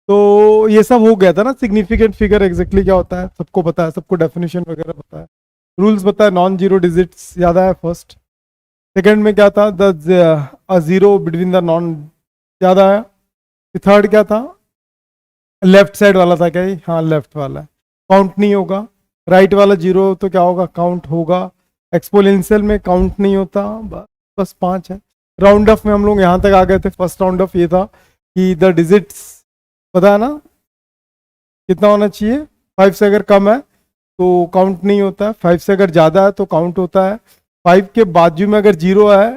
तो ये सब हो गया था ना। सिग्निफिकेंट फिगर एग्जैक्टली क्या होता है सबको पता है, सबको डेफिनेशन वगैरह पता है, रूल्स पता है। नॉन जीरो डिजिट्स याद है फर्स्ट। सेकंड में क्या था, the zero between the non, याद आया। थर्ड क्या था, लेफ्ट साइड वाला था क्या ये, हाँ लेफ्ट वाला, काउंट नहीं होगा। राइट वाला जीरो तो क्या होगा, काउंट होगा। एक्सपोनेंशियल में काउंट नहीं होता। बस पांच है। राउंड ऑफ में हम लोग यहाँ तक आ गए थे। फर्स्ट राउंड ऑफ ये था कि द डिजिट्स, पता है ना कितना होना चाहिए, 5 से अगर कम है तो काउंट नहीं होता है, 5 से अगर ज़्यादा है तो काउंट होता है। 5 के बाजू में अगर जीरो है,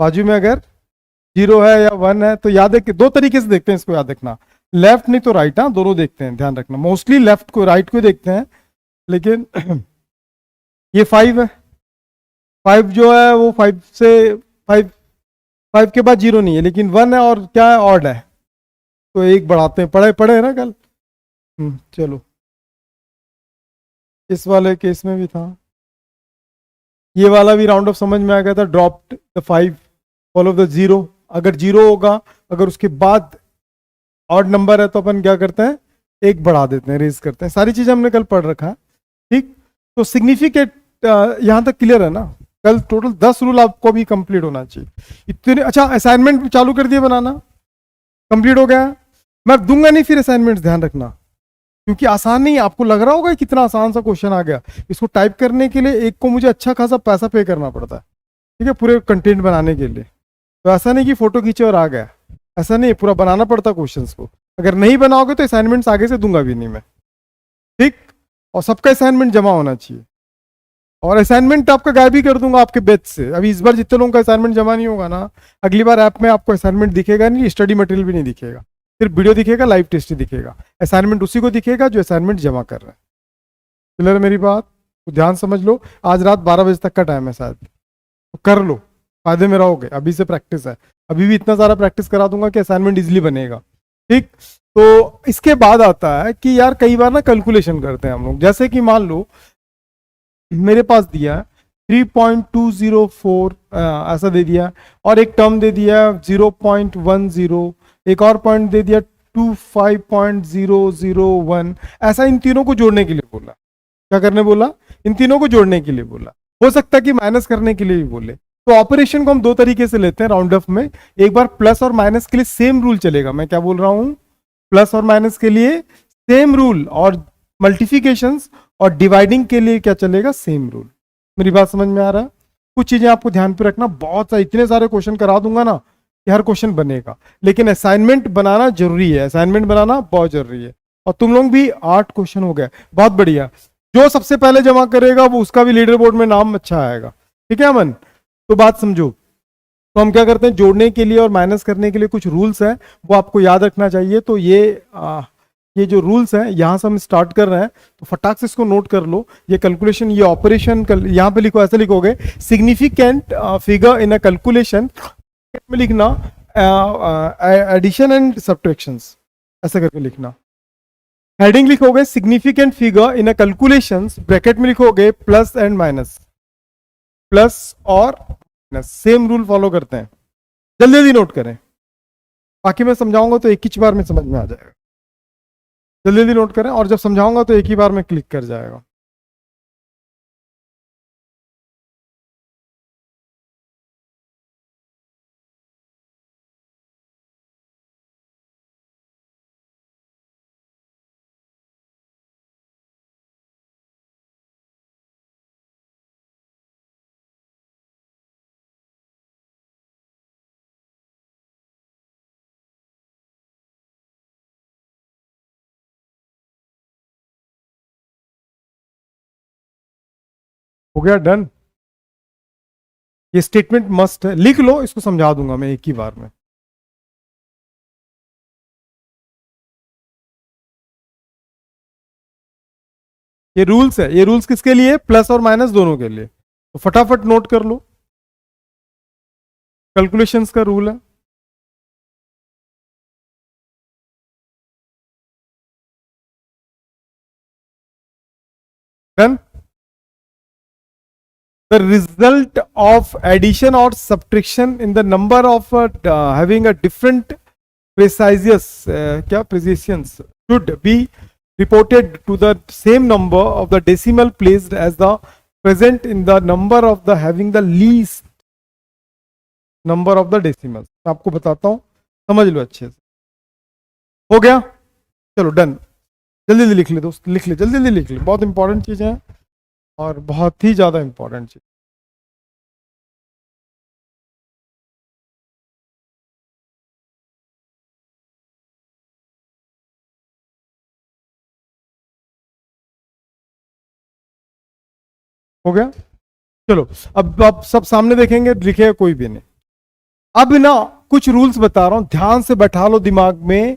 बाजू में अगर जीरो है या 1 है तो याद है कि दो तरीके से देखते हैं इसको, याद रखना। लेफ्ट नहीं तो राइट, हाँ दोनों देखते हैं, ध्यान रखना। मोस्टली लेफ्ट को राइट को देखते हैं, लेकिन ये 5 है। 5 जो है वो 5 से 5, 5 के बाद जीरो नहीं है, लेकिन 1 है और क्या है, ऑड है, तो एक बढ़ाते हैं। पढ़े पढ़े है ना कल। चलो, इस वाले केस में भी था। ये वाला भी राउंड ऑफ समझ में आ गया था। Drop the 5 follow the zero. अगर जीरो होगा, अगर उसके बाद ऑड नंबर है तो अपन क्या करते हैं, एक बढ़ा देते हैं, रेज करते हैं। सारी चीजें हमने कल पढ़ रखा है, ठीक। तो सिग्निफिकेंट यहां तक क्लियर है ना। कल टोटल 10 रूल आपको भी कंप्लीट होना चाहिए इतने। अच्छा, असाइनमेंट चालू कर दिए बनाना, कंप्लीट हो गया। मैं दूंगा नहीं फिर असाइनमेंट, ध्यान रखना, क्योंकि आसान नहीं है। आपको लग रहा होगा कितना आसान सा क्वेश्चन आ गया। इसको टाइप करने के लिए एक को मुझे अच्छा खासा पैसा पे करना पड़ता है, ठीक है, पूरे कंटेंट बनाने के लिए। तो ऐसा नहीं कि फोटो खींचे और आ गया, ऐसा नहीं, पूरा बनाना पड़ता क्वेश्चंस को। अगर नहीं बनाओगे तो असाइनमेंट्स आगे से दूंगा भी नहीं मैं, ठीक। और सबका असाइनमेंट जमा होना चाहिए, और असाइनमेंट आपका गायब ही कर दूंगा आपके बैच से। अभी इस बार जितने लोगों का असाइनमेंट जमा नहीं होगा ना, अगली बार ऐप में आपको असाइनमेंट दिखेगा नहीं, स्टडी मटेरियल भी नहीं दिखेगा, सिर्फ वीडियो दिखेगा, लाइव टेस्ट ही दिखेगा। असाइनमेंट उसी को दिखेगा जो असाइनमेंट जमा कर रहा है। क्लियर है मेरी बात, तो ध्यान समझ लो। आज रात 12 बजे तक का टाइम है शायद, तो कर लो, फायदे में रहोगे। अभी से प्रैक्टिस है, अभी भी इतना सारा प्रैक्टिस करा दूंगा कि असाइनमेंट इजिली बनेगा, ठीक। तो इसके बाद आता है कि यार कई बार ना कैलकुलेशन करते हैं हम लोग। जैसे कि मान लो मेरे पास दिया 3.204 ऐसा दे दिया, और एक टर्म दे दिया 0.10, एक और पॉइंट दे दिया 25.001। ऐसा इन तीनों को जोड़ने के लिए बोला। क्या करने बोला, इन तीनों को जोड़ने के लिए बोला। हो सकता है कि माइनस करने के लिए भी बोले। तो ऑपरेशन को हम दो तरीके से लेते हैं राउंड ऑफ में। एक बार प्लस और माइनस के लिए सेम रूल चलेगा। मैं क्या बोल रहा हूं, प्लस और माइनस के लिए सेम रूल, और मल्टीप्लिकेशंस और डिवाइडिंग के लिए क्या चलेगा, सेम रूल। मेरी बात समझ में आ रहा है। कुछ चीजें आपको ध्यान पे रखना, बहुत सारे इतने सारे क्वेश्चन करा दूंगा ना कि हर क्वेश्चन बनेगा, लेकिन असाइनमेंट बनाना जरूरी है। असाइनमेंट बनाना बहुत जरूरी है। और तुम लोग भी 8 क्वेश्चन हो गए, बहुत बढ़िया। जो सबसे पहले जमा करेगा वो उसका भी लीडर बोर्ड में नाम अच्छा आएगा, ठीक है अमन। तो बात समझो। तो हम क्या करते हैं, जोड़ने के लिए और माइनस करने के लिए कुछ रूल्स है, वो आपको याद रखना चाहिए। तो ये जो रूल्स हैं यहां से हम स्टार्ट कर रहे हैं, तो फटाक से इसको नोट कर लो। ये कैलकुलेशन, ये ऑपरेशन यहां पे लिखो, ऐसे लिखोगे significant figure in a calculation में लिखना एडिशन एंड सब्ट्रैक्शंस, ऐसा करके लिखना। हेडिंग लिखोगे significant figure in a calculations, bracket में लिखोगे प्लस एंड माइनस, प्लस और माइनस, सेम रूल फॉलो करते हैं। जल्दी जल्दी नोट करें, बाकी मैं समझाऊंगा तो एक ही बार में समझ में आ जाएगा। जल्दी जल्दी नोट करें, और जब समझाऊंगा तो एक ही बार में क्लिक कर जाएगा। हो गया डन। ये स्टेटमेंट मस्ट है, लिख लो, इसको समझा दूंगा मैं एक ही बार में। ये रूल्स है, ये रूल्स किसके लिए, प्लस और माइनस दोनों के लिए। तो फटाफट नोट कर लो, कैलकुलेशंस का रूल है। Done. The result of addition or subtraction in the number of having a different precisions क्या precisions should be reported to the same number of the decimal placed as the present in the number of the having the least number of the decimal. मैं आपको बताता हूं, समझ लो अच्छे से। हो गया, चलो डन। जल्दी जल्दी लिख ले दोस्त, लिख ले, जल्दी जल्दी लिख ले, बहुत इंपॉर्टेंट चीजें हैं और बहुत ही ज्यादा इंपॉर्टेंट चीज। हो गया, चलो अब आप सब सामने देखेंगे, लिखे कोई भी नहीं। अब ना कुछ रूल्स बता रहा हूं, ध्यान से बैठा लो दिमाग में।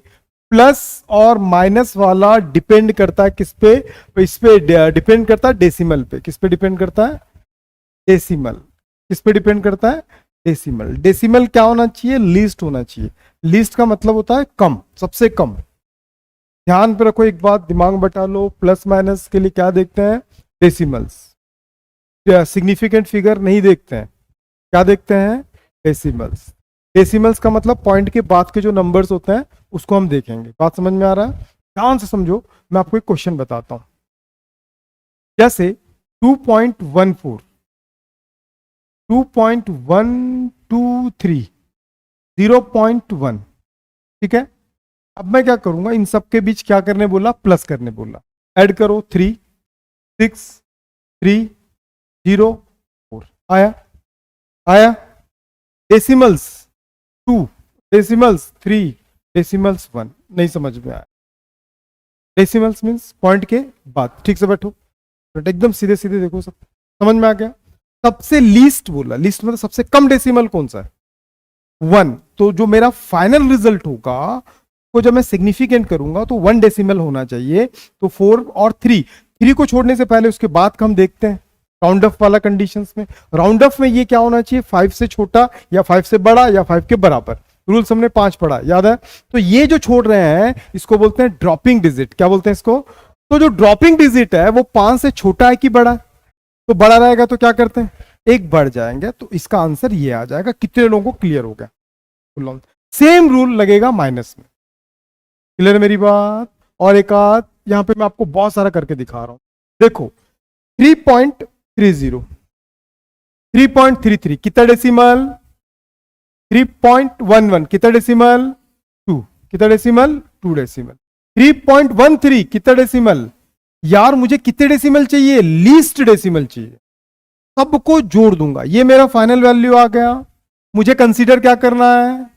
प्लस और माइनस वाला डिपेंड करता है किस पे? इस पे डिपेंड करता है डेसिमल पे। किस पे डिपेंड करता है? डेसिमल। किस पे डिपेंड करता है? डेसिमल। डेसिमल क्या होना चाहिए? लीस्ट होना चाहिए। लीस्ट का मतलब होता है कम, सबसे कम। ध्यान पे रखो एक बात, दिमाग में बैठा लो। प्लस माइनस के लिए क्या देखते हैं? डेसिमल्स। सिग्निफिकेंट फिगर नहीं देखते हैं, क्या देखते हैं? डेसिमल्स। डेसिमल्स का मतलब पॉइंट के बाद के जो नंबर्स होते हैं उसको हम देखेंगे। बात समझ में आ रहा है? ध्यान से समझो, मैं आपको एक क्वेश्चन बताता हूं। जैसे 2.14, 2.123, 0.1, ठीक है। अब मैं क्या करूंगा, इन सब के बीच क्या करने बोला? प्लस करने बोला। ऐड करो 3, 6, 3, 0, 4। आया? आया? Decimals 2, decimals 3, decimals 1। नहीं समझ में आया? डेसिमल्स मीन्स पॉइंट के बाद। ठीक से बैठो, एकदम सीधे सीधे देखो, सब समझ में आ गया? सबसे लीस्ट बोला, लीस्ट मतलब सबसे कम डेसिमल कौन सा है? 1। तो जो मेरा फाइनल रिजल्ट होगा को जब मैं सिग्निफिकेंट करूंगा तो 1 डेसिमल होना चाहिए। तो 4 और 3 को छोड़ने से पहले उसके बाद का हम देखते हैं राउंड ऑफ वाला कंडीशंस में। राउंड ऑफ में ये क्या होना चाहिए? 5 से छोटा या 5 से बड़ा या 5 के बराबर। रूल्स हमने 5 पढ़ा, याद है? तो ये जो छोड़ रहे हैं इसको बोलते हैं ड्रॉपिंग डिजिट। क्या बोलते हैं इसको? तो जो ड्रॉपिंग डिजिट है वो 5 से छोटा है कि बड़ा? तो बड़ा रहेगा तो क्या करते हैं? एक बढ़ जाएंगे। तो इसका आंसर ये आ जाएगा। कितने लोगों को क्लियर हो गया? सेम रूल लगेगा माइनस में। क्लियर मेरी बात? और एक आध यहां पे मैं आपको बहुत सारा करके दिखा रहा हूं। देखो 3.30, 3.33 कितना डेसिमल? 3.11 कितना डेसिमल? 2 कितना डेसिमल? 2 डेसिमल। 3.13 कितना डेसिमल? यार मुझे कितने डेसिमल चाहिए? लीस्ट डेसिमल चाहिए। सबको जोड़ दूंगा, ये मेरा फाइनल वैल्यू आ गया। मुझे कंसीडर क्या करना है?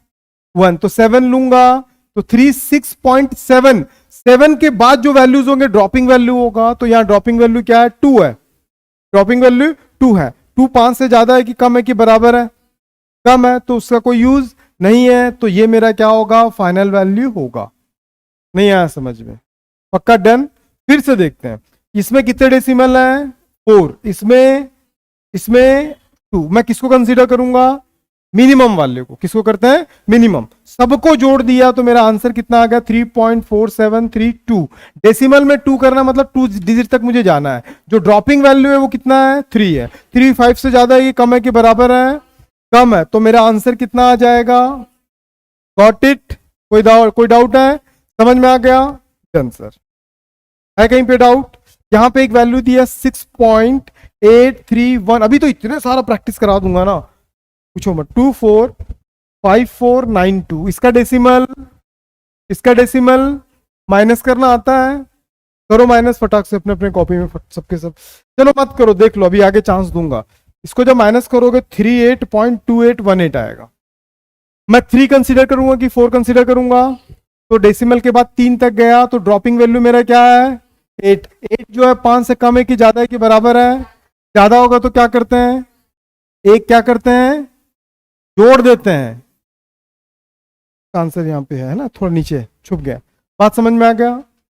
1। तो 7 लूंगा, तो 36.7। 7 के बाद जो वैल्यूज होंगे ड्रॉपिंग वैल्यू होगा। तो यहां ड्रॉपिंग वैल्यू क्या है? 2 है। ड्रॉपिंग वैल्यू 2 है। 2 5 से ज्यादा है कि कम है कि बराबर है? कम है, तो उसका कोई यूज नहीं है। तो ये मेरा क्या होगा? फाइनल वैल्यू होगा। नहीं आया समझ में? पक्का डन। फिर से देखते हैं, इसमें कितने डेसिमल है? 4। इसमें 2। मैं किसको कंसीडर करूंगा? मिनिमम वाले को। किसको करते हैं? मिनिमम। सबको जोड़ दिया तो मेरा आंसर कितना आ गया? 3.4732। डेसिमल में 2 करना मतलब 2 डिजिट तक मुझे जाना है। जो ड्रॉपिंग वैल्यू है वो कितना है? 3 है। 3 5 से ज्यादा है कि कम है कि बराबर है? कम है। तो मेरा आंसर कितना आ जाएगा? Got it? कोई डाउट है? समझ में आ गया? Done sir. है कहीं पे डाउट? यहां पे एक वैल्यू दिया 6.831। अभी तो इतने सारा प्रैक्टिस करा दूंगा ना, पूछो मत। 245492 इसका डेसिमल माइनस करना आता है? करो माइनस फटाक से अपने अपने कॉपी में सबके सब। चलो मत करो, देख लो, अभी आगे चांस दूंगा। इसको जब माइनस करोगे 38.2818 आएगा। मैं 3 कंसीडर करूंगा कि 4 कंसीडर करूंगा? तो डेसिमल के बाद 3 तक गया तो ड्रॉपिंग वैल्यू मेरा क्या है? 8। 8 जो है 5 से कम है कि ज्यादा है कि बराबर है? ज्यादा होगा तो क्या करते हैं? एक क्या करते हैं? जोड़ देते हैं। आंसर यहां पे है ना, थोड़ा नीचे छुप गया। बात समझ में आ गया?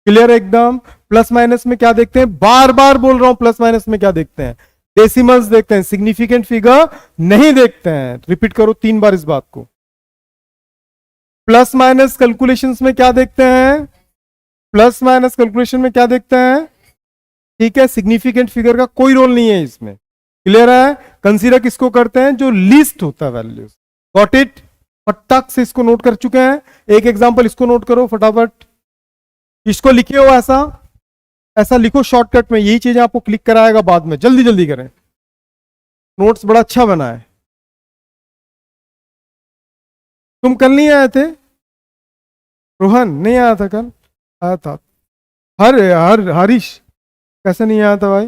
क्लियर एकदम? प्लस माइनस में क्या देखते हैं? बार बार बोल रहा हूं, प्लस माइनस में क्या देखते हैं? डेसिमल्स देखते हैं, सिग्निफिकेंट फिगर नहीं देखते हैं। रिपीट करो 3 बार इस बात को। प्लस माइनस कैलकुलेशंस में क्या देखते हैं? प्लस माइनस कैलकुलेशन में क्या देखते हैं? ठीक है, सिग्निफिकेंट फिगर का कोई रोल नहीं है इसमें। क्लियर है? कंसीडर किसको करते हैं? जो लीस्ट होता है वैल्यूज। Got it? फटाक से इसको नोट कर चुके हैं? एक एग्जांपल इसको नोट करो फटाफट, इसको लिखे हो ऐसा, ऐसा लिखो शॉर्टकट में, यही चीजें आपको क्लिक कराएगा बाद में, जल्दी जल्दी करें, नोट्स बड़ा अच्छा बना है। तुम कल नहीं आए थे? रोहन नहीं आया था कल? आया था। हर हरीश कैसे नहीं आया था भाई?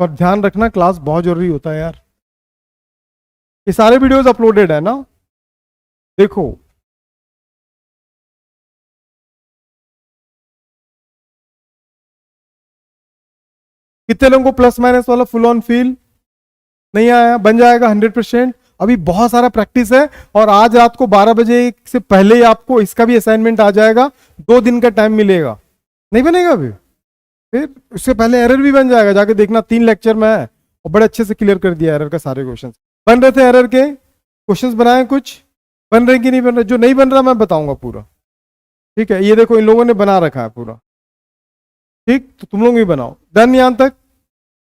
पर ध्यान रखना क्लास बहुत जरूरी होता है यार। ये सारे वीडियोस अपलोडेड है ना, देखो। कितने लोगों को प्लस माइनस वाला फुल ऑन फील नहीं आया? बन जाएगा 100%। अभी बहुत सारा प्रैक्टिस है, और आज रात को 12 बजे से पहले ही आपको इसका भी असाइनमेंट आ जाएगा, 2 दिन का टाइम मिलेगा। नहीं बनेगा अभी? फिर उससे पहले एरर भी बन जाएगा, जाके देखना, 3 लेक्चर में है और बड़े अच्छे से क्लियर कर दिया एरर का सारे क्वेश्चन। बन रहे थे एरर के क्वेश्चंस, बनाए कुछ? बन रहे कि नहीं बन रहे? जो नहीं बन रहा मैं बताऊंगा पूरा, ठीक है? ये देखो इन लोगों ने बना रखा है पूरा, ठीक? तो तुम लोग भी बनाओ। डन यहां तक?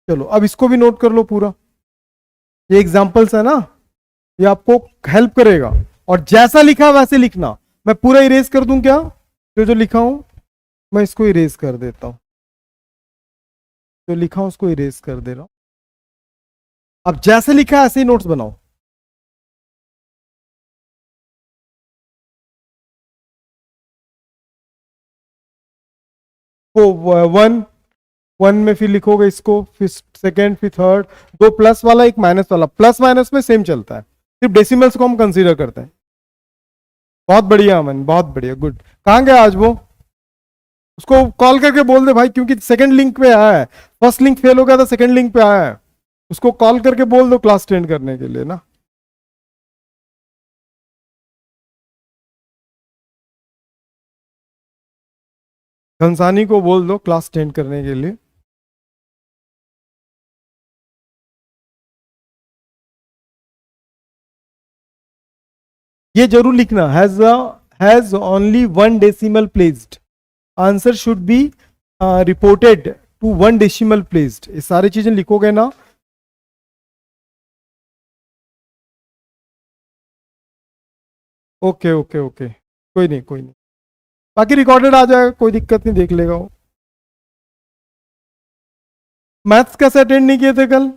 चलो अब इसको भी नोट कर लो पूरा, ये एग्जाम्पल्स है ना, ये आपको हेल्प करेगा। और जैसा लिखा वैसे लिखना। मैं पूरा इरेज कर दूं क्या, जो जो लिखा हूं? मैं इसको इरेज कर देता हूं, जो लिखा हूं उसको इरेज कर दे रहा हूं। अब जैसे लिखा है ऐसे ही नोट्स बनाओ। वो वन, वन में फिर लिखोगे इसको, फिर सेकेंड, फिर थर्ड, दो प्लस वाला एक माइनस वाला, प्लस माइनस में सेम चलता है, सिर्फ डेसिमल्स को हम कंसीडर करते हैं। बहुत बढ़िया अमन, बहुत बढ़िया, गुड। कहाँ गया आज वो? उसको कॉल करके बोल दे भाई, क्योंकि सेकंड लिंक पे आया है, फर्स्ट लिंक फेल हो गया था, सेकंड लिंक पे आया है। उसको कॉल करके बोल दो क्लास अटेंड करने के लिए ना। घनसानी को बोल दो क्लास अटेंड करने के लिए। ये जरूर लिखना, has only 1 decimal places, answer should be reported to 1 decimal places. ये सारी चीजें लिखोगे ना। ओके ओके ओके, कोई नहीं कोई नहीं, बाकी रिकॉर्डेड आ जाएगा, कोई दिक्कत नहीं, देख लेगा वो। मैथ्स कैसे अटेंड नहीं किए थे कल?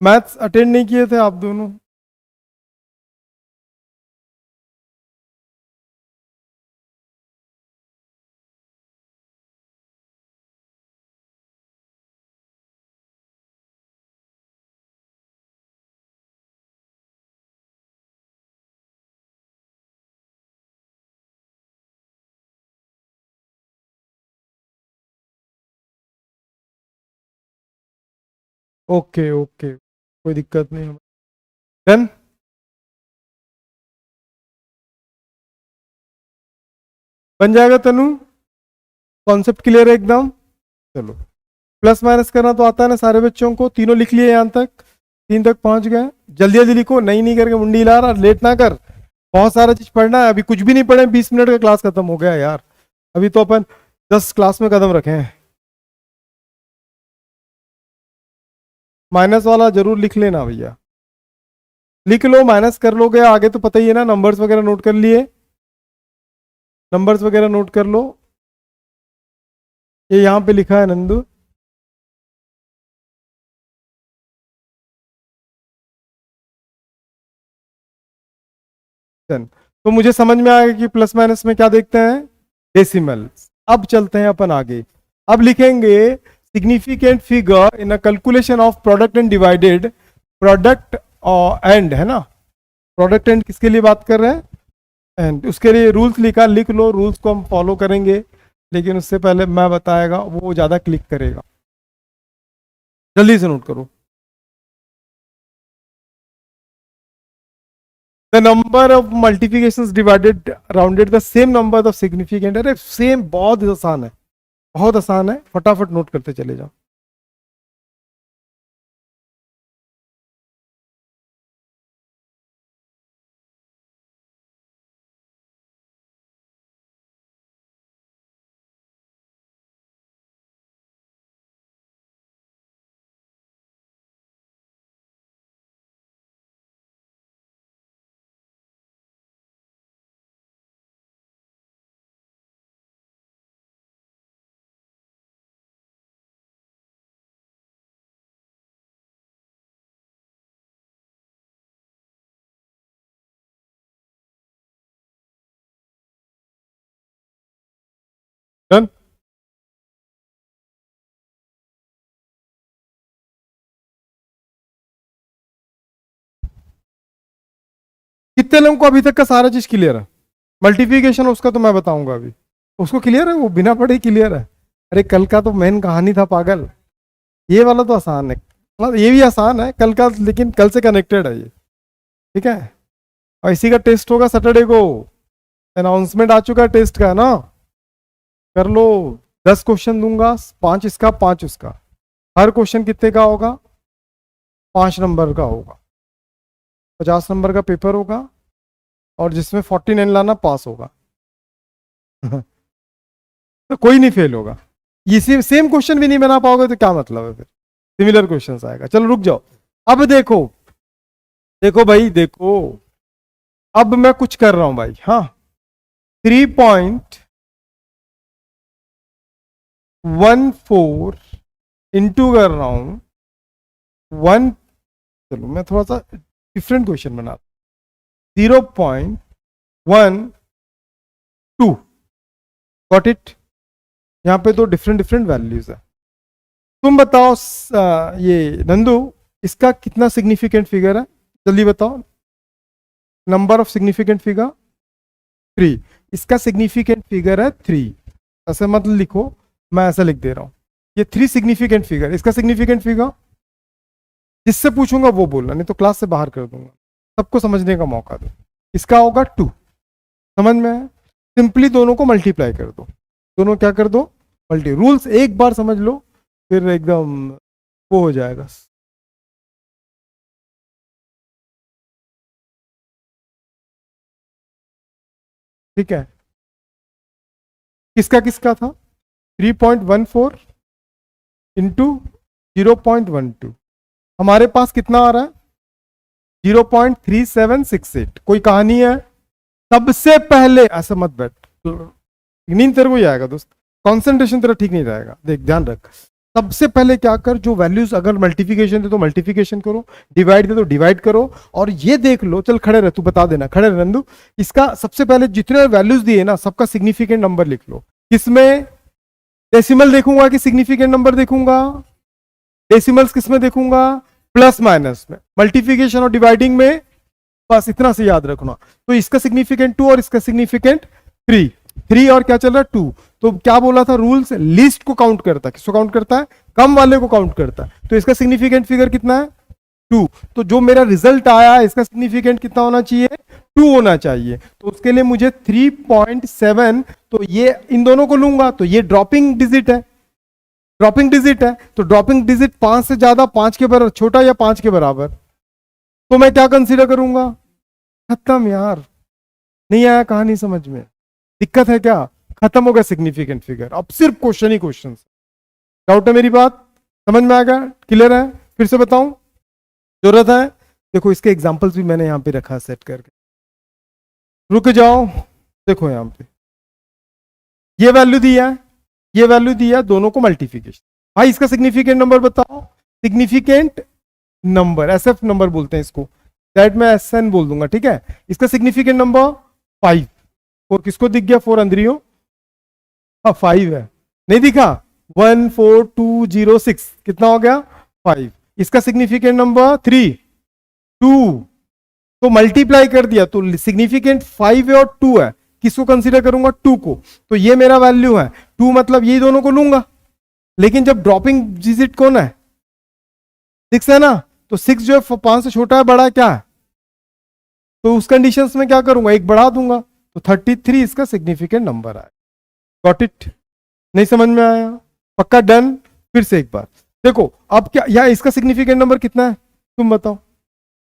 मैथ्स अटेंड नहीं किए थे आप दोनों? ओके ओके, कोई दिक्कत नहीं है। डन? बन जाएगा तनु? कॉन्सेप्ट क्लियर है एकदम? चलो, प्लस माइनस करना तो आता है ना सारे बच्चों को? तीनों लिख लिए यहां तक? 3 तक पहुंच गए? जल्दी जल्दी लिखो, नहीं नहीं करके मुंडी ला रहा, लेट ना कर। बहुत सारा चीज पढ़ना है, अभी कुछ भी नहीं पढ़े, 20 मिनट का क्लास खत्म हो गया यार। अभी तो अपन 10 क्लास में कदम रखे हैं। माइनस वाला जरूर लिख लेना भैया, लिख लो, माइनस कर लोगे आगे तो पता ही है ना। नंबर्स वगैरह नोट कर लिए? नंबर्स वगैरह नोट कर लो, ये यहाँ पे लिखा है नंदू। तो मुझे समझ में आएगा कि प्लस माइनस में क्या देखते हैं, डेसिमल। अब चलते हैं अपन आगे, अब लिखेंगे significant figure in a calculation of product and divided. Product and है ना, प्रोडक्ट एंड किसके लिए बात कर रहे हैं? एंड उसके लिए रूल्स लिखा, लिख लो, रूल्स को हम फॉलो करेंगे, लेकिन उससे पहले मैं बताएगा, वो ज्यादा क्लिक करेगा। जल्दी से नोट करो। The number of multiplications divided rounded the same number of significant. अरे सेम, बहुत आसान है, बहुत आसान है, फटाफट नोट करते चले जाओ। कितने लोगों को अभी तक का सारा चीज क्लियर है? मल्टीप्लिकेशन उसका तो मैं बताऊंगा अभी, उसको क्लियर है, वो बिना पढ़े क्लियर है। अरे कल का तो मेन कहानी था पागल, ये वाला तो आसान है, मतलब ये भी आसान है कल का, लेकिन कल से कनेक्टेड है ये, ठीक है। और इसी का टेस्ट होगा सैटरडे को, अनाउंसमेंट आ चुका है टेस्ट का ना, कर लो। 10 क्वेश्चन दूंगा, 5 इसका 5 उसका। हर क्वेश्चन कितने का होगा? 5 नंबर का होगा, 50 नंबर का पेपर होगा, और जिसमें 49 लाना पास होगा। तो कोई नहीं फेल होगा। ये सेम क्वेश्चन भी नहीं बना पाओगे तो क्या मतलब है फिर, सिमिलर क्वेश्चन आएगा। चलो रुक जाओ, अब देखो, देखो भाई देखो, अब मैं कुछ कर रहा हूं भाई, हाँ 3.14 इंटू कर रहा हूं 1, चलो मैं थोड़ा सा डिफरेंट क्वेश्चन बना, 0.12, गॉट इट। यहां पे तो डिफरेंट डिफरेंट वैल्यूज है। तुम बताओ ये नंदू, इसका कितना सिग्निफिकेंट फिगर है, जल्दी बताओ। नंबर ऑफ सिग्निफिकेंट फिगर 3, इसका सिग्निफिकेंट फिगर है 3। ऐसे मत लिखो, मैं ऐसा लिख दे रहा हूं, ये 3 सिग्निफिकेंट फिगर। इसका सिग्निफिकेंट फिगर जिससे पूछूंगा वो बोलना, नहीं तो क्लास से बाहर कर दूंगा, सबको समझने का मौका दो। इसका होगा 2, समझ में है? सिंपली दोनों को मल्टीप्लाई कर दो, दोनों क्या कर दो, मल्टी। रूल्स एक बार समझ लो फिर एकदम वो हो जाएगा। ठीक है, किसका किसका था? 3.14 इंटू 0.12, हमारे पास कितना आ रहा है? 0.3768। कोई कहानी है? सबसे पहले ऐसा मत बैठ, नींद तेरे को ही आएगा दोस्त, कंसंट्रेशन तेरा ठीक नहीं रहेगा। देख ध्यान रख, सबसे पहले क्या कर, जो वैल्यूज, अगर मल्टीप्लिकेशन थे तो मल्टीप्लिकेशन करो, डिवाइड थे तो डिवाइड करो। और ये देख लो, चल खड़े रह, तू बता देना, खड़े रह नंदू। इसका सबसे पहले जितने वैल्यूज दिए ना, सबका सिग्निफिकेंट नंबर लिख लो। किसमें? डेसिमल देखूंगा कि सिग्निफिकेंट नंबर देखूंगा? डेसिमल्स किसमें देखूंगा? प्लस माइनस में। मल्टीप्लिकेशन और डिवाइडिंग में, बस इतना से याद रखना। तो इसका सिग्निफिकेंट 2 और इसका सिग्निफिकेंट 3 और क्या चल रहा है 2। तो क्या बोला था रूल्स? लीस्ट को काउंट करता है। किसको काउंट करता है? कम वाले को काउंट करता है। तो इसका सिग्निफिकेंट फिगर कितना है? 2। तो जो मेरा रिजल्ट आया इसका सिग्निफिकेंट कितना होना चाहिए? 2 होना चाहिए। तो उसके लिए मुझे 3.7, तो ये इन दोनों को लूंगा तो ये ड्रॉपिंग डिजिट है, ड्रॉपिंग डिजिट है। तो ड्रॉपिंग डिजिट 5 से ज्यादा, 5 के बराबर, छोटा या 5 के बराबर, तो मैं क्या कंसीडर करूंगा? खत्म यार, नहीं आया कहानी समझ में? दिक्कत है क्या? खत्म हो गया सिग्निफिकेंट फिगर, अब सिर्फ क्वेश्चन ही क्वेश्चन। डाउट है मेरी बात? समझ में आ गया? क्लियर है? फिर से बताऊं, जरूरत है? देखो इसके एग्जांपल्स भी मैंने यहां पे रखा सेट करके, रुक जाओ। देखो यहां पे ये वैल्यू दिया है, ये वैल्यू दिया है, दोनों को मल्टीप्लिकेशन। भाई इसका सिग्निफिकेंट नंबर बताओ। सिग्निफिकेंट नंबर, एसएफ नंबर बोलते हैं इसको, दैट मैं एसएन बोल दूंगा, ठीक है। इसका सिग्निफिकेंट नंबर 5। और किसको दिख गया? 4 अंदरियों, हाँ 5 है, नहीं दिखा? 14206 कितना हो गया? 5। इसका सिग्निफिकेंट नंबर 3, 2। तो मल्टीप्लाई कर दिया तो सिग्निफिकेंट 5 है और 2 है। किसको कंसीडर करूंगा? 2 को। तो ये मेरा वैल्यू है 2, मतलब ये दोनों को लूंगा। लेकिन जब ड्रॉपिंग डिजिट कौन है? 6 है ना। तो 6 जो है 5 से छोटा है, बड़ा है, क्या है? तो उस कंडीशंस में क्या करूंगा? एक बढ़ा दूंगा। तो 33 इसका सिग्निफिकेंट नंबर आया। Got it? नहीं समझ में आया? पक्का डन? फिर से एक बार देखो, अब क्या यहाँ इसका सिग्निफिकेंट नंबर कितना है? तुम बताओ,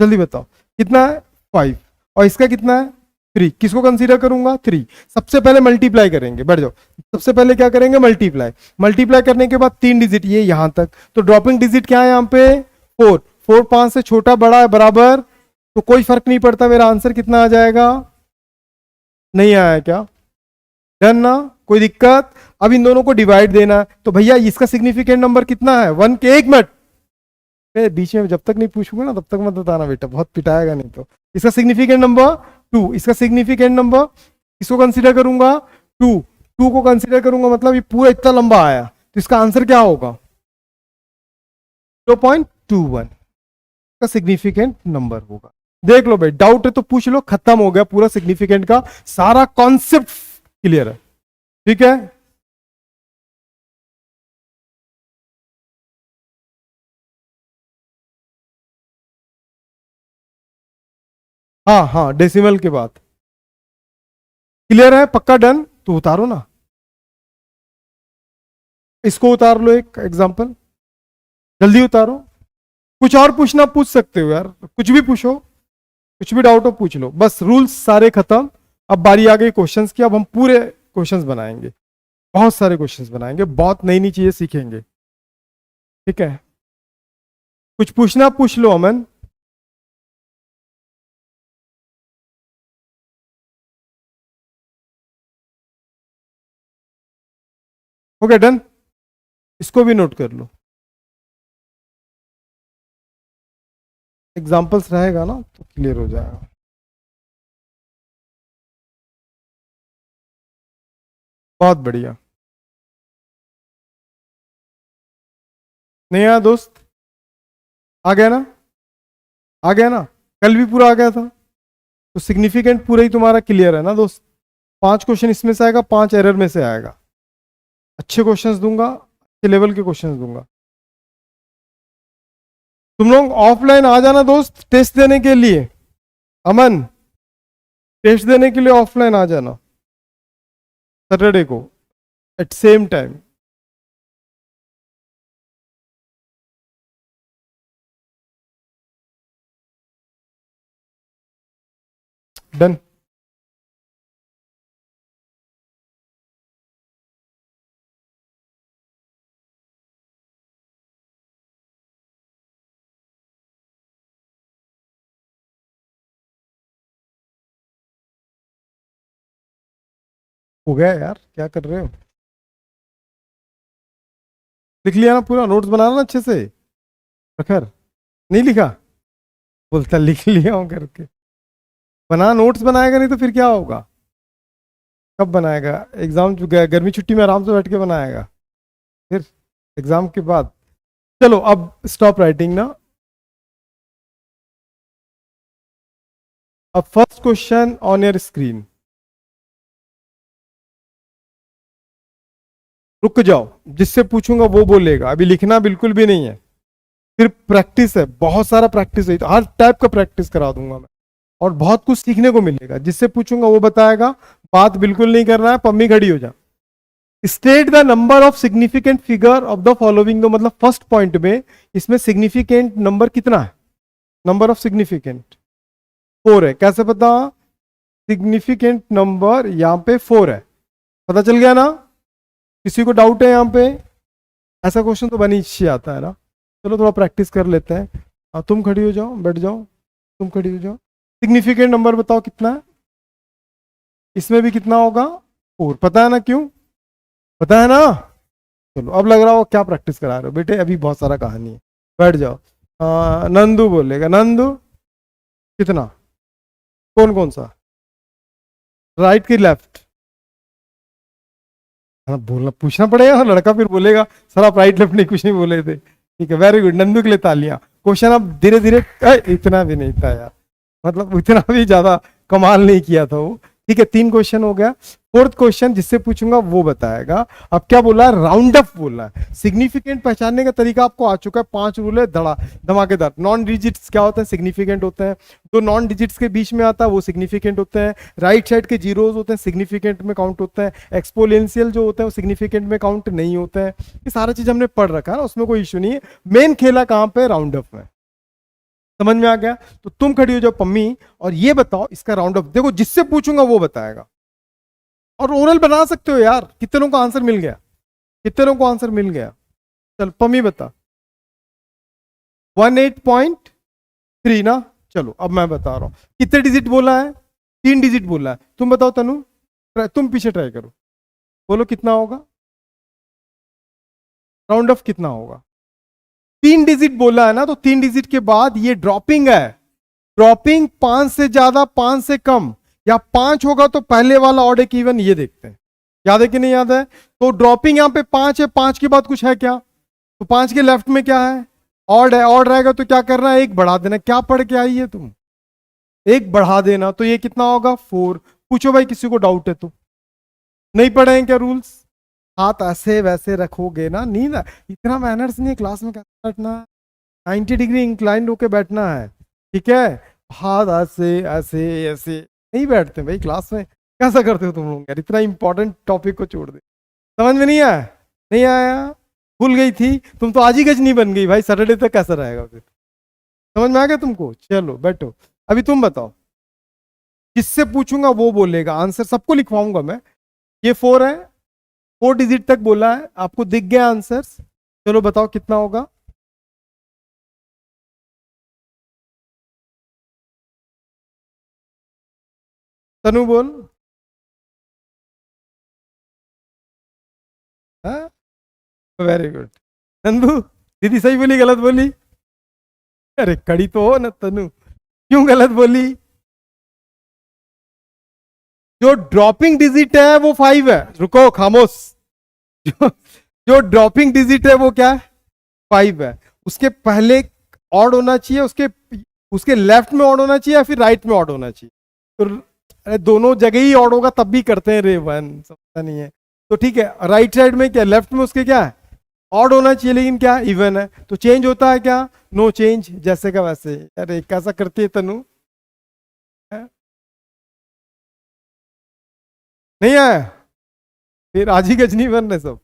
जल्दी बताओ कितना है? 5। और इसका कितना है? 3। किसको कंसीडर करूंगा? 3। सबसे पहले मल्टीप्लाई करेंगे, बैठ जाओ। सबसे पहले क्या करेंगे? मल्टीप्लाई। मल्टीप्लाई करने के बाद 3 डिजिट, ये यहां तक। तो ड्रॉपिंग डिजिट क्या है यहाँ पे? 4। 4 5 से छोटा, बड़ा है, बराबर, तो कोई फर्क नहीं पड़ता। मेरा आंसर कितना आ जाएगा? नहीं आया क्या? डन ना? कोई दिक्कत? अब इन दोनों को डिवाइड देना है, तो भैया इसका सिग्निफिकेंट नंबर कितना है? 1 के। 1 मिनट, बीच में जब तक नहीं पूछूंगा ना तब तक मत बताना बेटा, बहुत पिटाएगा नहीं तो। इसका सिग्निफिकेंट नंबर 2। इसका सिग्निफिकेंट नंबर किसको कंसीडर करूंगा? 2। 2 को कंसीडर करूंगा, मतलब ये पूरा इतना लंबा आया, तो इसका आंसर क्या होगा? 0.21 का सिग्निफिकेंट नंबर होगा। देख लो भाई, डाउट है तो पूछ लो, खत्म हो गया पूरा सिग्निफिकेंट का सारा कॉन्सेप्ट क्लियर है। ठीक है, हाँ हाँ, डेसिमल के बाद क्लियर है, पक्का डन, तो उतारो ना, इसको उतार लो एक एग्जांपल, जल्दी उतारो। कुछ और पूछना पूछ सकते हो यार, कुछ भी पूछो, कुछ भी डाउट हो पूछ लो, बस रूल्स सारे खत्म। अब बारी आ गई क्वेश्चंस की, अब हम पूरे क्वेश्चंस बनाएंगे, बहुत सारे क्वेश्चंस बनाएंगे, बहुत नई नई चीजें सीखेंगे। ठीक है, कुछ पूछना पूछ लो अमन। ओके डन, इसको भी नोट कर लो, एग्जांपल्स रहेगा ना तो क्लियर हो जाएगा। बहुत बढ़िया, नहीं आया दोस्त, आ गया ना, आ गया ना, कल भी पूरा आ गया था, तो सिग्निफिकेंट पूरा ही तुम्हारा क्लियर है ना दोस्त। 5 क्वेश्चन इसमें से आएगा, 5 एरर में से आएगा। अच्छे क्वेश्चंस दूंगा, अच्छे लेवल के क्वेश्चंस दूंगा। तुम लोग ऑफलाइन आ जाना दोस्त टेस्ट देने के लिए, अमन टेस्ट देने के लिए ऑफलाइन आ जाना सैटरडे को एट सेम टाइम। डन, हो गया यार, क्या कर रहे हो, लिख लिया ना पूरा, नोट्स बनाना ना अच्छे से, प्रखर नहीं लिखा, बोलता लिख लिया हूं करके, बना, नोट्स बनाएगा नहीं तो फिर क्या होगा, कब बनाएगा, एग्जाम गर्मी छुट्टी में आराम से बैठ के बनाएगा, फिर एग्जाम के बाद। चलो अब स्टॉप राइटिंग ना, अब first question on your screen, रुक जाओ, जिससे पूछूंगा वो बोलेगा, अभी लिखना बिल्कुल भी नहीं है, फिर प्रैक्टिस है, बहुत सारा प्रैक्टिस है, तो हर टाइप का प्रैक्टिस करा दूंगा मैं, और बहुत कुछ सीखने को मिलेगा, जिससे पूछूंगा वो बताएगा, बात बिल्कुल नहीं करना है, पम्मी खड़ी हो जा। State the number of significant figure of the following, दो मतलब फर्स्ट पॉइंट में इसमें सिग्निफिकेंट नंबर कितना है, नंबर ऑफ सिग्निफिकेंट 4 है, कैसे पता, सिग्निफिकेंट नंबर यहाँ पे 4 है, पता चल गया ना, किसी को डाउट है यहाँ पे, ऐसा क्वेश्चन तो बनी ही आता है ना। चलो थोड़ा प्रैक्टिस कर लेते हैं, तुम खड़ी हो जाओ, बैठ जाओ, तुम खड़ी हो जाओ, सिग्निफिकेंट नंबर बताओ कितना है, इसमें भी कितना होगा 4, पता है ना, क्यों पता है ना। चलो अब लग रहा हो क्या प्रैक्टिस करा रहे हो बेटे, अभी बहुत सारा कहानी है, बैठ जाओ। नंदू बोलेगा, नंदू कितना, कौन कौन सा, राइट की लेफ्ट, हाँ बोलना पूछना पड़ेगा, लड़का फिर बोलेगा सर आप राइट लेफ्ट नहीं कुछ नहीं बोले थे। ठीक है, वेरी गुड, नंदू के लिए तालियां। क्वेश्चन अब धीरे धीरे, इतना भी नहीं था यार, मतलब इतना भी ज्यादा कमाल नहीं किया था वो। ठीक है, 3 क्वेश्चन हो गया, फोर्थ क्वेश्चन जिससे पूछूंगा वो बताएगा। अब क्या बोला है, राउंड अप बोला है, सिग्निफिकेंट पहचानने का तरीका आपको आ चुका है, 5 रूल है धमाकेदार। नॉन डिजिट्स क्या होते हैं, सिग्निफिकेंट होते हैं, तो नॉन डिजिट्स के बीच में आता है वो सिग्निफिकेंट होते हैं, राइट साइड के जीरोज होते हैं सिग्निफिकेंट में काउंट होते हैं, एक्सपोनेंशियल जो होते हैं वो सिग्निफिकेंट में काउंट नहीं होते हैं। ये सारा चीज हमने पढ़ रखा है ना, उसमें कोई इशू नहीं है, मेन खेला कहां पे, राउंड अप में, समझ में आ गया। तो तुम खड़ी हो जाओ पम्मी, और ये बताओ इसका राउंड अप, देखो जिससे पूछूंगा वो बताएगा, और ओरल बना सकते हो यार। कितने लोगों को आंसर मिल गया, कितने लोगों को आंसर मिल गया, चल पम्मी बता, 18.3 ना। चलो अब मैं बता रहा हूं, कितने डिजिट बोला है, 3 डिजिट बोला है, तुम बताओ तनु, तुम पीछे ट्राई करो, बोलो कितना होगा, राउंड ऑफ कितना होगा। 3 डिजिट बोला है ना, तो 3 डिजिट के बाद ये ड्रॉपिंग है, ड्रॉपिंग 5 से ज्यादा 5 से कम, या 5 होगा तो पहले वाला ऑड एक इवन, ये देखते हैं, याद है कि नहीं याद है। तो ड्रॉपिंग यहां पे 5 है, 5 के बाद कुछ है क्या, तो 5 के लेफ्ट में क्या है, ऑड है, ऑड रहेगा तो क्या करना है, एक बढ़ा देना। क्या पढ़ के आई है तुम, एक बढ़ा देना, तो ये कितना होगा 4। पूछो भाई किसी को डाउट है तो। नहीं पढ़े हैं क्या रूल्स? हाथ ऐसे वैसे रखोगे ना, नींद इतना मैनर्स नहीं है क्लास में, कैसे बैठना है, 90 डिग्री इंक्लाइंड होके बैठना है, ठीक है। हाथ ऐसे ऐसे ऐसे नहीं बैठते भाई क्लास में, कैसा करते हो तुम लोग यार, इतना इंपॉर्टेंट टॉपिक को छोड़ दे। समझ में नहीं आया? नहीं आया? भूल गई थी तुम तो, आज ही गजनी बन गई भाई, सैटरडे तक कैसा रहेगा फिर? समझ में आ गया तुमको? चलो बैठो। अभी तुम बताओ, किससे पूछूंगा वो बोलेगा, आंसर सबको लिखवाऊंगा मैं। ये 4 है, 4 डिजिट तक बोला है, आपको दिख गया आंसर? चलो बताओ कितना होगा। तनु बोल। Very good. नंदू, दीदी सही बोली गलत बोली? अरे कड़ी तो हो ना तनु, क्यों गलत बोली? जो ड्रॉपिंग डिजिट है वो 5 है। रुको खामोश। जो ड्रॉपिंग डिजिट है वो क्या है? 5 है। उसके पहले ऑड होना चाहिए, उसके उसके लेफ्ट में ऑड होना चाहिए या फिर राइट में ऑड होना चाहिए? तो अरे दोनों जगह ही ऑड होगा तब भी करते हैं रे वन, समझता नहीं है। तो ठीक है, राइट साइड में क्या, लेफ्ट में उसके क्या है, ऑड होना चाहिए, लेकिन क्या इवन है, तो चेंज होता है क्या? नो चेंज, जैसे का वैसे। अरे कैसा करती है तनु? है? नहीं आया? फिर आज ही गजनी बन रहे सब।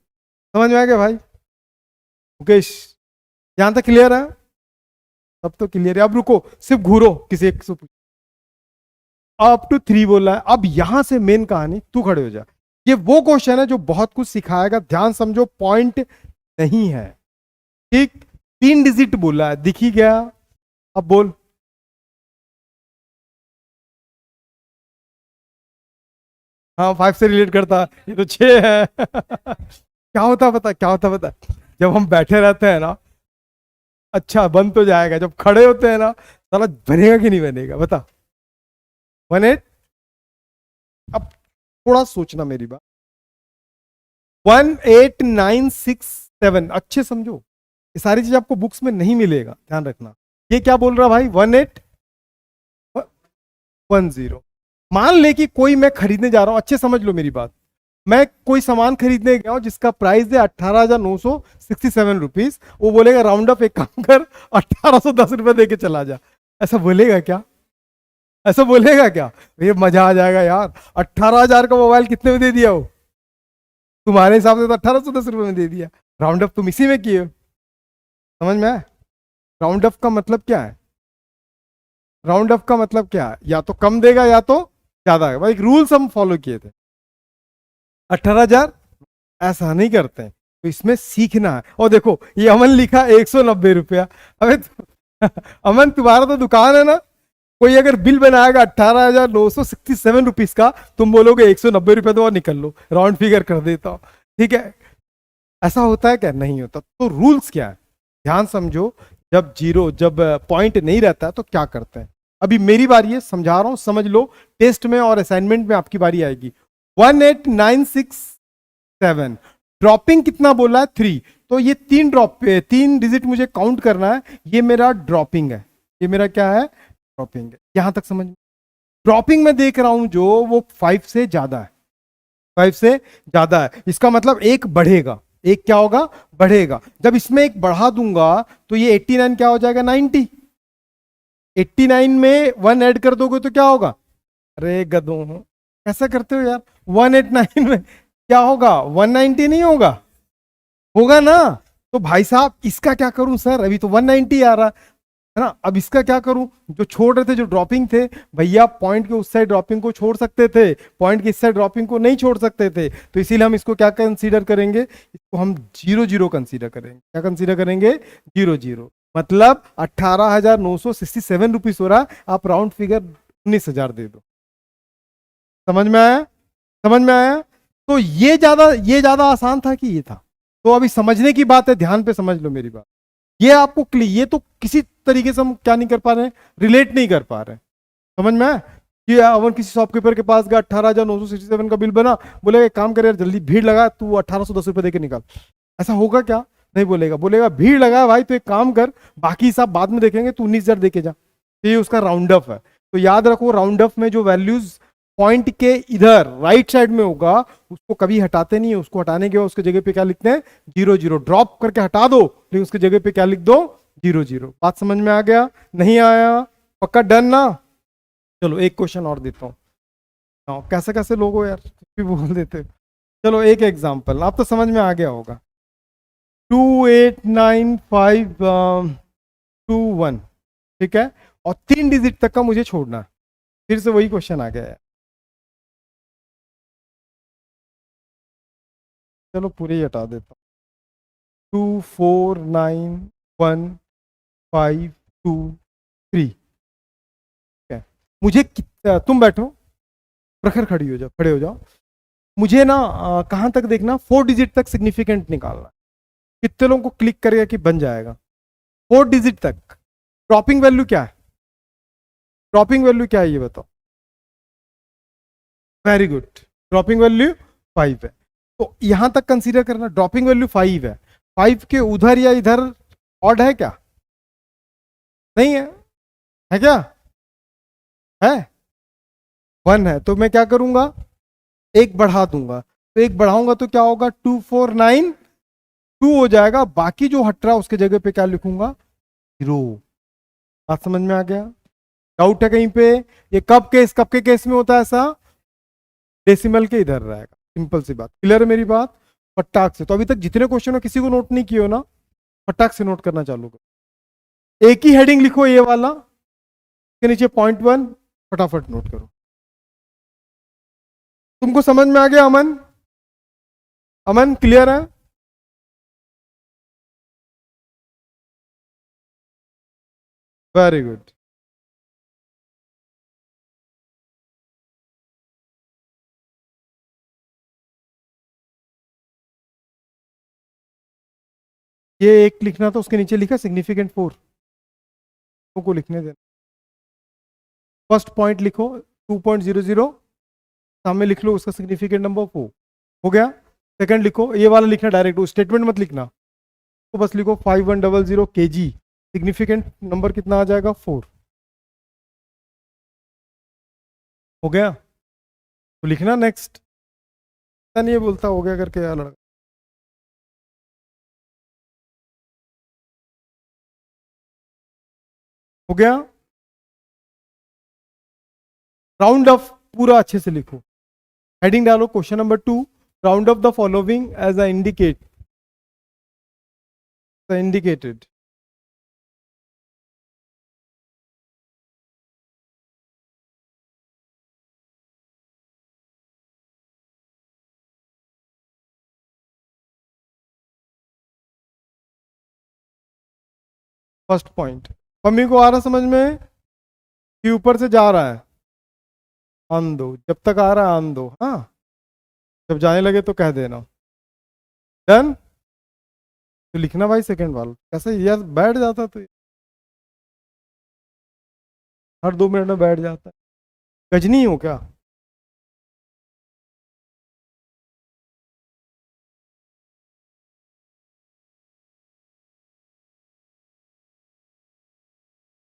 समझ में आ गया भाई? मुकेश, यहां तक क्लियर है? अब तो क्लियर है। अब रुको, सिर्फ घूरो, किसी एक से अप टू 3 बोला है। अब यहां से मेन कहानी, तू खड़े हो जा। ये वो क्वेश्चन है जो बहुत कुछ सिखाएगा, ध्यान समझो, पॉइंट नहीं है, ठीक। 3 डिजिट बोला है, दिख ही गया। अब बोल। हाँ 5 से रिलेट करता, ये तो 6 है। क्या होता पता, क्या होता पता, जब हम बैठे रहते हैं ना, अच्छा बन तो जाएगा, जब खड़े होते हैं ना साला बनेगा कि नहीं बनेगा, बता। 18। अब थोड़ा सोचना मेरी बात। 18967, अच्छे समझो, ये सारी चीज आपको बुक्स में नहीं मिलेगा, ध्यान रखना। ये क्या बोल रहा भाई, 1810। मान ले कि कोई मैं खरीदने जा रहा हूं, अच्छे समझ लो मेरी बात। मैं कोई सामान खरीदने गया हूं जिसका प्राइस है 18,967 रुपीज। वो बोलेगा राउंड अप, एक काम कर 1810 रुपए दे के चला जा। ऐसा बोलेगा क्या? ऐसा बोलेगा क्या? ये मजा आ जाएगा यार, 18,000 का मोबाइल कितने में दे दिया हो? तुम्हारे हिसाब से तो 1810 रुपए में दे दिया। राउंड अप तुम इसी में किए हो। समझ में आया? राउंड अप का मतलब क्या है? राउंड अप का मतलब क्या है, या तो कम देगा या तो ज्यादा। भाई रूल्स हम फॉलो किए थे। 18,000 ऐसा नहीं करते हैं, तो इसमें सीखना है। और देखो ये अमन लिखा 190 रुपया। अबे अमन तुम्हारा तो दुकान है ना, कोई अगर बिल बनाएगा 18,967 रुपीज का, तुम बोलोगे 190 रुपये दो और निकल लो, राउंड फिगर कर देता हूं, ठीक है। ऐसा होता है क्या? नहीं होता। तो रूल्स क्या है, ध्यान समझो। जब पॉइंट नहीं रहता है तो क्या करते हैं। अभी मेरी बारी है, समझा रहा हूं, समझ लो। टेस्ट में और असाइनमेंट में आपकी बारी आएगी। 18967, ड्रॉपिंग कितना बोला है? 3। तो ये 3 3 डिजिट मुझे काउंट करना है, ये मेरा ड्रॉपिंग है। ये मेरा क्या है? ड्रॉपिंग है। यहां तक समझ में? ड्रॉपिंग में देख रहा हूं जो, वो 5 से ज्यादा है। 5 से ज्यादा है, इसका मतलब एक बढ़ेगा। एक क्या होगा? बढ़ेगा। जब इसमें एक बढ़ा दूंगा तो ये 89 क्या हो जाएगा? 90। 89 में 1 ऐड कर दोगे तो क्या होगा? अरे गधों, कैसा करते हो यार। 189 में क्या होगा? 190 नहीं होगा? होगा ना। तो भाई साहब इसका क्या करूं सर, अभी तो 190 आ रहा है ना। अब इसका क्या करूं? जो छोड़ रहे थे, जो ड्रॉपिंग थे, भैया पॉइंट के उस साइड ड्रॉपिंग को छोड़ सकते थे, पॉइंट के इस साइड ड्रॉपिंग को नहीं छोड़ सकते थे। तो इसीलिए हम इसको क्या कंसीडर करेंगे? इसको हम 0 0 कंसीडर करेंगे। क्या कंसीडर करेंगे? 0 0। मतलब 18,967 रुपीज हो रहा है, आप राउंड फिगर 19,000 दे दो। समझ में आया? समझ में आया? तो ये ज्यादा आसान था कि ये था? तो अभी समझने की बात है, ध्यान पे समझ लो मेरी बात। ये आपको ये तो किसी तरीके से हम क्या नहीं कर पा रहे हैं, रिलेट नहीं कर पा रहे हैं। समझ में आया? कि अवन किसी शॉपकीपर के पास गया, 18,967 का बिल बना, बोलेगा एक काम कर यार जल्दी भीड़ लगा, तू 1810 रुपये दे के निकाल। ऐसा होगा क्या? नहीं बोलेगा। बोलेगा भीड़ लगा भाई, तो एक काम कर, बाकी हिसाब बाद में देखेंगे, तू 19,000 दे के जा। तो ये उसका राउंड अप है। तो याद रखो राउंड ऑफ में जो वैल्यूज पॉइंट के इधर राइट साइड में होगा उसको कभी हटाते नहीं है, उसको हटाने के बाद उसके जगह पे क्या लिखते हैं, 0 0। ड्रॉप करके हटा दो लेकिन उसके जगह पे क्या लिख दो, 0 0। बात समझ में आ गया, नहीं आया, पक्का डन ना। चलो एक क्वेश्चन और देता हूँ। कैसे कैसे लोग हो यार, कुछ भी बोल देते हो। चलो एक एग्जांपल, आप तो समझ में आ गया होगा। 2895221, ठीक है, और 3 डिजिट तक का मुझे छोड़ना है। फिर से वही क्वेश्चन आ गया है। चलो पूरे ही हटा देता हूँ। 2491523, ठीक है। मुझे तुम बैठो, प्रखर खड़ी हो जाओ, खड़े हो जाओ। मुझे ना कहाँ तक देखना, 4 डिजिट तक सिग्निफिकेंट निकालना। कितने लोगों को क्लिक करेगा कि बन जाएगा 4 डिजिट तक। ड्रॉपिंग वैल्यू क्या है, ड्रॉपिंग वैल्यू क्या है ये बताओ। वेरी गुड, ड्रॉपिंग वैल्यू 5 है। तो यहां तक कंसीडर करना, ड्रॉपिंग वैल्यू 5 है। 5 के उधर या इधर ऑड है क्या, नहीं है, है क्या, है 1 है। तो मैं क्या करूंगा, एक बढ़ा दूंगा। तो एक बढ़ाऊंगा तो क्या होगा, 2492 हो जाएगा। बाकी जो हट रहा है उसके जगह पे क्या लिखूंगा, 0। बात समझ में आ गया, डाउट है कहीं पे। ये कब के केस में होता है ऐसा, डेसिमल के इधर रहेगा। सिंपल सी बात, क्लियर है मेरी बात। फटाक से, तो अभी तक जितने क्वेश्चन हो किसी को नोट नहीं किए हो ना, फटाक से नोट करना चालू करो। एक ही हेडिंग लिखो ये वाला, के नीचे .1 फटाफट नोट करो। तुमको समझ में आ गया अमन, अमन क्लियर है। Very good. ये एक लिखना था, उसके नीचे लिखा सिग्निफिकेंट 4 को लिखने देना। फर्स्ट पॉइंट लिखो 2.00, सामने लिख लो उसका सिग्निफिकेंट नंबर 4 हो गया। सेकंड लिखो, ये वाला लिखना डायरेक्ट, स्टेटमेंट मत लिखना, तो बस लिखो 5100 kg, सिग्निफिकेंट नंबर कितना आ जाएगा, 4 हो गया। तो लिखना नेक्स्ट, नहीं ये बोलता हो गया करके यार लड़का। हो गया, राउंड ऑफ पूरा अच्छे से लिखो। हेडिंग डालो question number 2, round off the following as a indicated. First point, mummy को आ रहा समझ में कि ऊपर से जा रहा है, आन दो, जब तक आ रहा है आन दो, हाँ, जब जाने लगे तो कह देना। डन। तो लिखना भाई सेकंड वाला, कैसे यार बैठ जाता तो हर 2 मिनट में बैठ जाता है, गजनी हो क्या।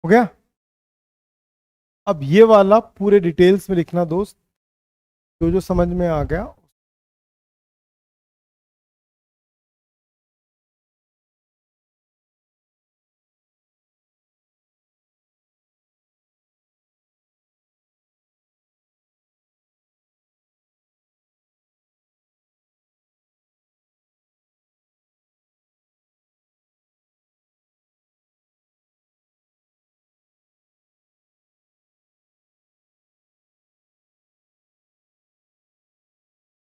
हो गया। अब ये वाला पूरे डिटेल्स में लिखना दोस्त, जो जो समझ में आ गया।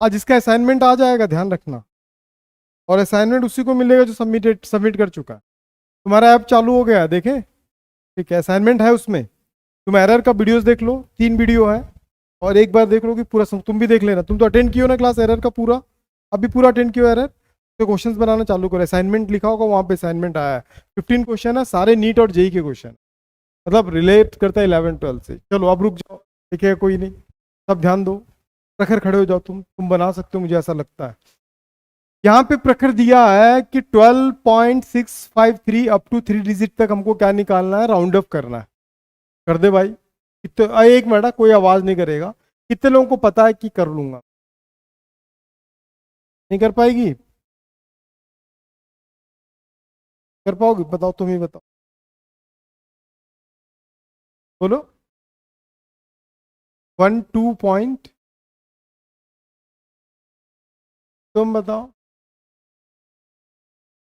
आज इसका असाइनमेंट आ जाएगा, ध्यान रखना, और असाइनमेंट उसी को मिलेगा जो सबमिट कर चुका है। तुम्हारा ऐप चालू हो गया है, देखें, ठीक है, असाइनमेंट है उसमें। तुम एरर का वीडियोस देख लो, 3 वीडियो है, और एक बार देख लो कि पूरा तुम भी देख लेना। तुम तो अटेंड कियो ना क्लास एरर का पूरा, अभी पूरा अटेंड कियो एरर, तो क्वेश्चंस बनाना चालू करो। असाइनमेंट लिखा होगा वहाँ पे, असाइनमेंट आया है। 15 क्वेश्चन है, सारे नीट और जेई के क्वेश्चन, मतलब रिलेट करता है 11-12 से। चलो अब रुक जाओ, ठीक है, कोई नहीं, सब ध्यान दो। प्रखर खड़े हो जाओ, तुम बना सकते हो, मुझे ऐसा लगता है। यहाँ पे प्रखर दिया है कि 12.653 अप टू 3 डिजिट तक हमको क्या निकालना है, राउंड अप करना है। कर दे भाई, कितने, एक मिनट, कोई आवाज नहीं करेगा। कितने लोगों को पता है कि कर लूंगा? नहीं कर पाएगी? कर पाओगे? बताओ, तुम ही बताओ, बोलो। 1 2 पॉइंट, तुम बताओ।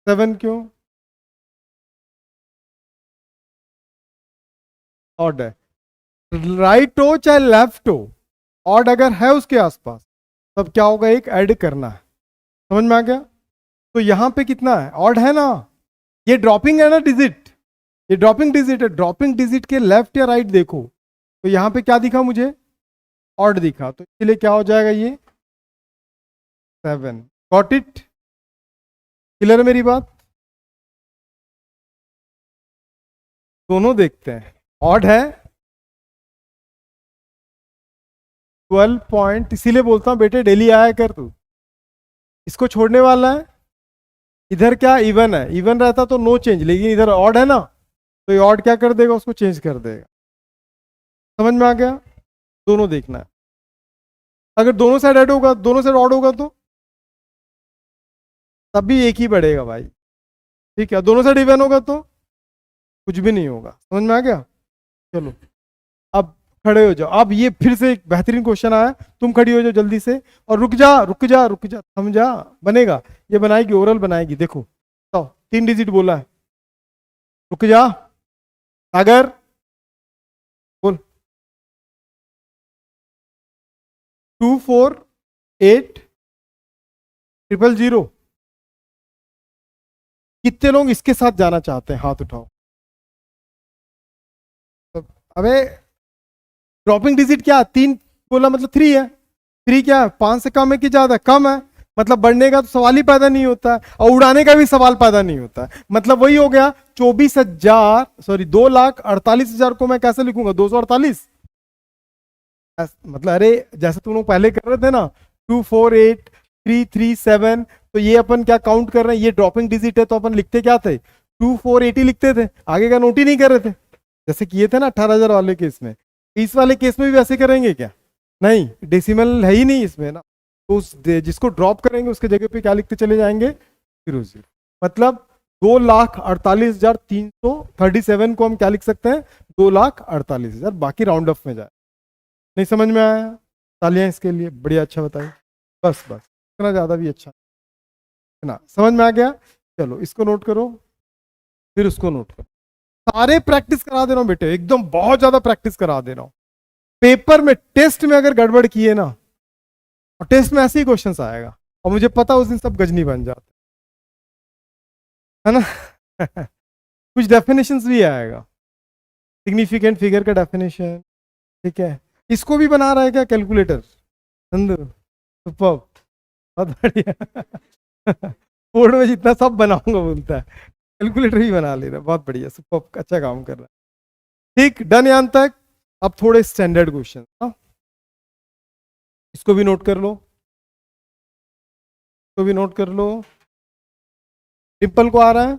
7 क्यों? ऑड है। राइट हो चाहे लेफ्ट हो, ऑड अगर है उसके आसपास, तब क्या होगा? एक ऐड करना है। समझ में आ गया? तो यहां पे कितना है? ऑड है ना? ये ड्रॉपिंग है ना डिजिट, ये ड्रॉपिंग डिजिट है। ड्रॉपिंग डिजिट के लेफ्ट या राइट देखो, तो यहां पे क्या दिखा मुझे? ऑड दिखा, तो इसलिए क्या हो जाएगा ये? 7। Got it? क्लियर है मेरी बात? दोनों देखते हैं। ऑड है 12 पॉइंट, इसीलिए बोलता हूं बेटे डेली आया कर तू। इसको छोड़ने वाला है। इधर क्या इवन है? इवन रहता तो नो चेंज, लेकिन इधर ऑड है ना, तो ये ऑड क्या कर देगा? उसको चेंज कर देगा। समझ में आ गया? दोनों देखना है। अगर दोनों साइड ऐड होगा, दोनों साइड ऑड होगा, तो तब भी एक ही बढ़ेगा भाई। ठीक है, दोनों साइड इवन होगा तो कुछ भी नहीं होगा। समझ में आ गया? चलो, अब खड़े हो जाओ। अब ये फिर से एक बेहतरीन क्वेश्चन आया, तुम खड़ी हो जाओ जल्दी से। और रुक जा रुक जा रुक जा, समझा? बनेगा, ये बनाएगी, ओरल बनाएगी। देखो तो 3 डिजिट बोला है। रुक जा सागर, बोल। 2 4 8 0 0। कितने लोग इसके साथ जाना चाहते हैं? हाथ उठाओ। तो अबे ड्रॉपिंग डिजिट क्या? 3 बोला मतलब 3 है। 3 क्या है? 5 से कम है कि ज्यादा? कम है, मतलब बढ़ने का तो सवाल ही पैदा नहीं होता है, और उड़ाने का भी सवाल पैदा नहीं होता है। मतलब वही हो गया 24,000, सॉरी 2,48,000 को मैं कैसे लिखूंगा? 248। मतलब अरे जैसे तुम लोग पहले कर रहे थे ना, 2 4 8 3 3 7, तो ये अपन क्या काउंट कर रहे हैं? ये ड्रॉपिंग डिजिट है, तो अपन लिखते क्या थे? 2 4 8 ही लिखते थे, आगे का नोट ही नहीं कर रहे थे, जैसे किए थे ना 18,000 वाले केस में। इस वाले केस में भी वैसे करेंगे क्या? नहीं, डेसिमल है ही नहीं इसमें ना, तो उस जिसको ड्रॉप करेंगे उसके जगह पे क्या लिखते चले जाएंगे? 0 0। मतलब 2,48,337 को हम क्या लिख सकते हैं? 2,48,000, बाकी राउंड ऑफ में जाए। नहीं समझ में आया? तालियां इसके लिए, बढ़िया, अच्छा बताइए। बस बस, इतना ज़्यादा भी अच्छा है ना। समझ में आ गया? चलो इसको नोट करो, फिर उसको नोट करो। सारे प्रैक्टिस करा दे रहा हूँ बेटे, एकदम बहुत ज़्यादा प्रैक्टिस करा दे रहा हूँ। पेपर में, टेस्ट में अगर गड़बड़ किए ना, और टेस्ट में ऐसे ही क्वेश्चन आएगा, और मुझे पता उस दिन सब गजनी बन जाते है ना। कुछ डेफिनेशंस भी आएगा, सिग्निफिकेंट फिगर का डेफिनेशन। ठीक है, इसको भी बना रहा है क्या कैलकुलेटर? नंदू सुपर, बहुत बढ़िया। बोर्ड में जितना सब बनाऊंगा बोलता है, कैलकुलेटर भी बना ले रहा है, बहुत बढ़िया, सुपर, अच्छा काम कर रहा है। ठीक, डन यहां तक। अब थोड़े स्टैंडर्ड क्वेश्चन, इसको भी नोट कर लो, इसको भी नोट कर लो। डिम्पल को आ रहा है?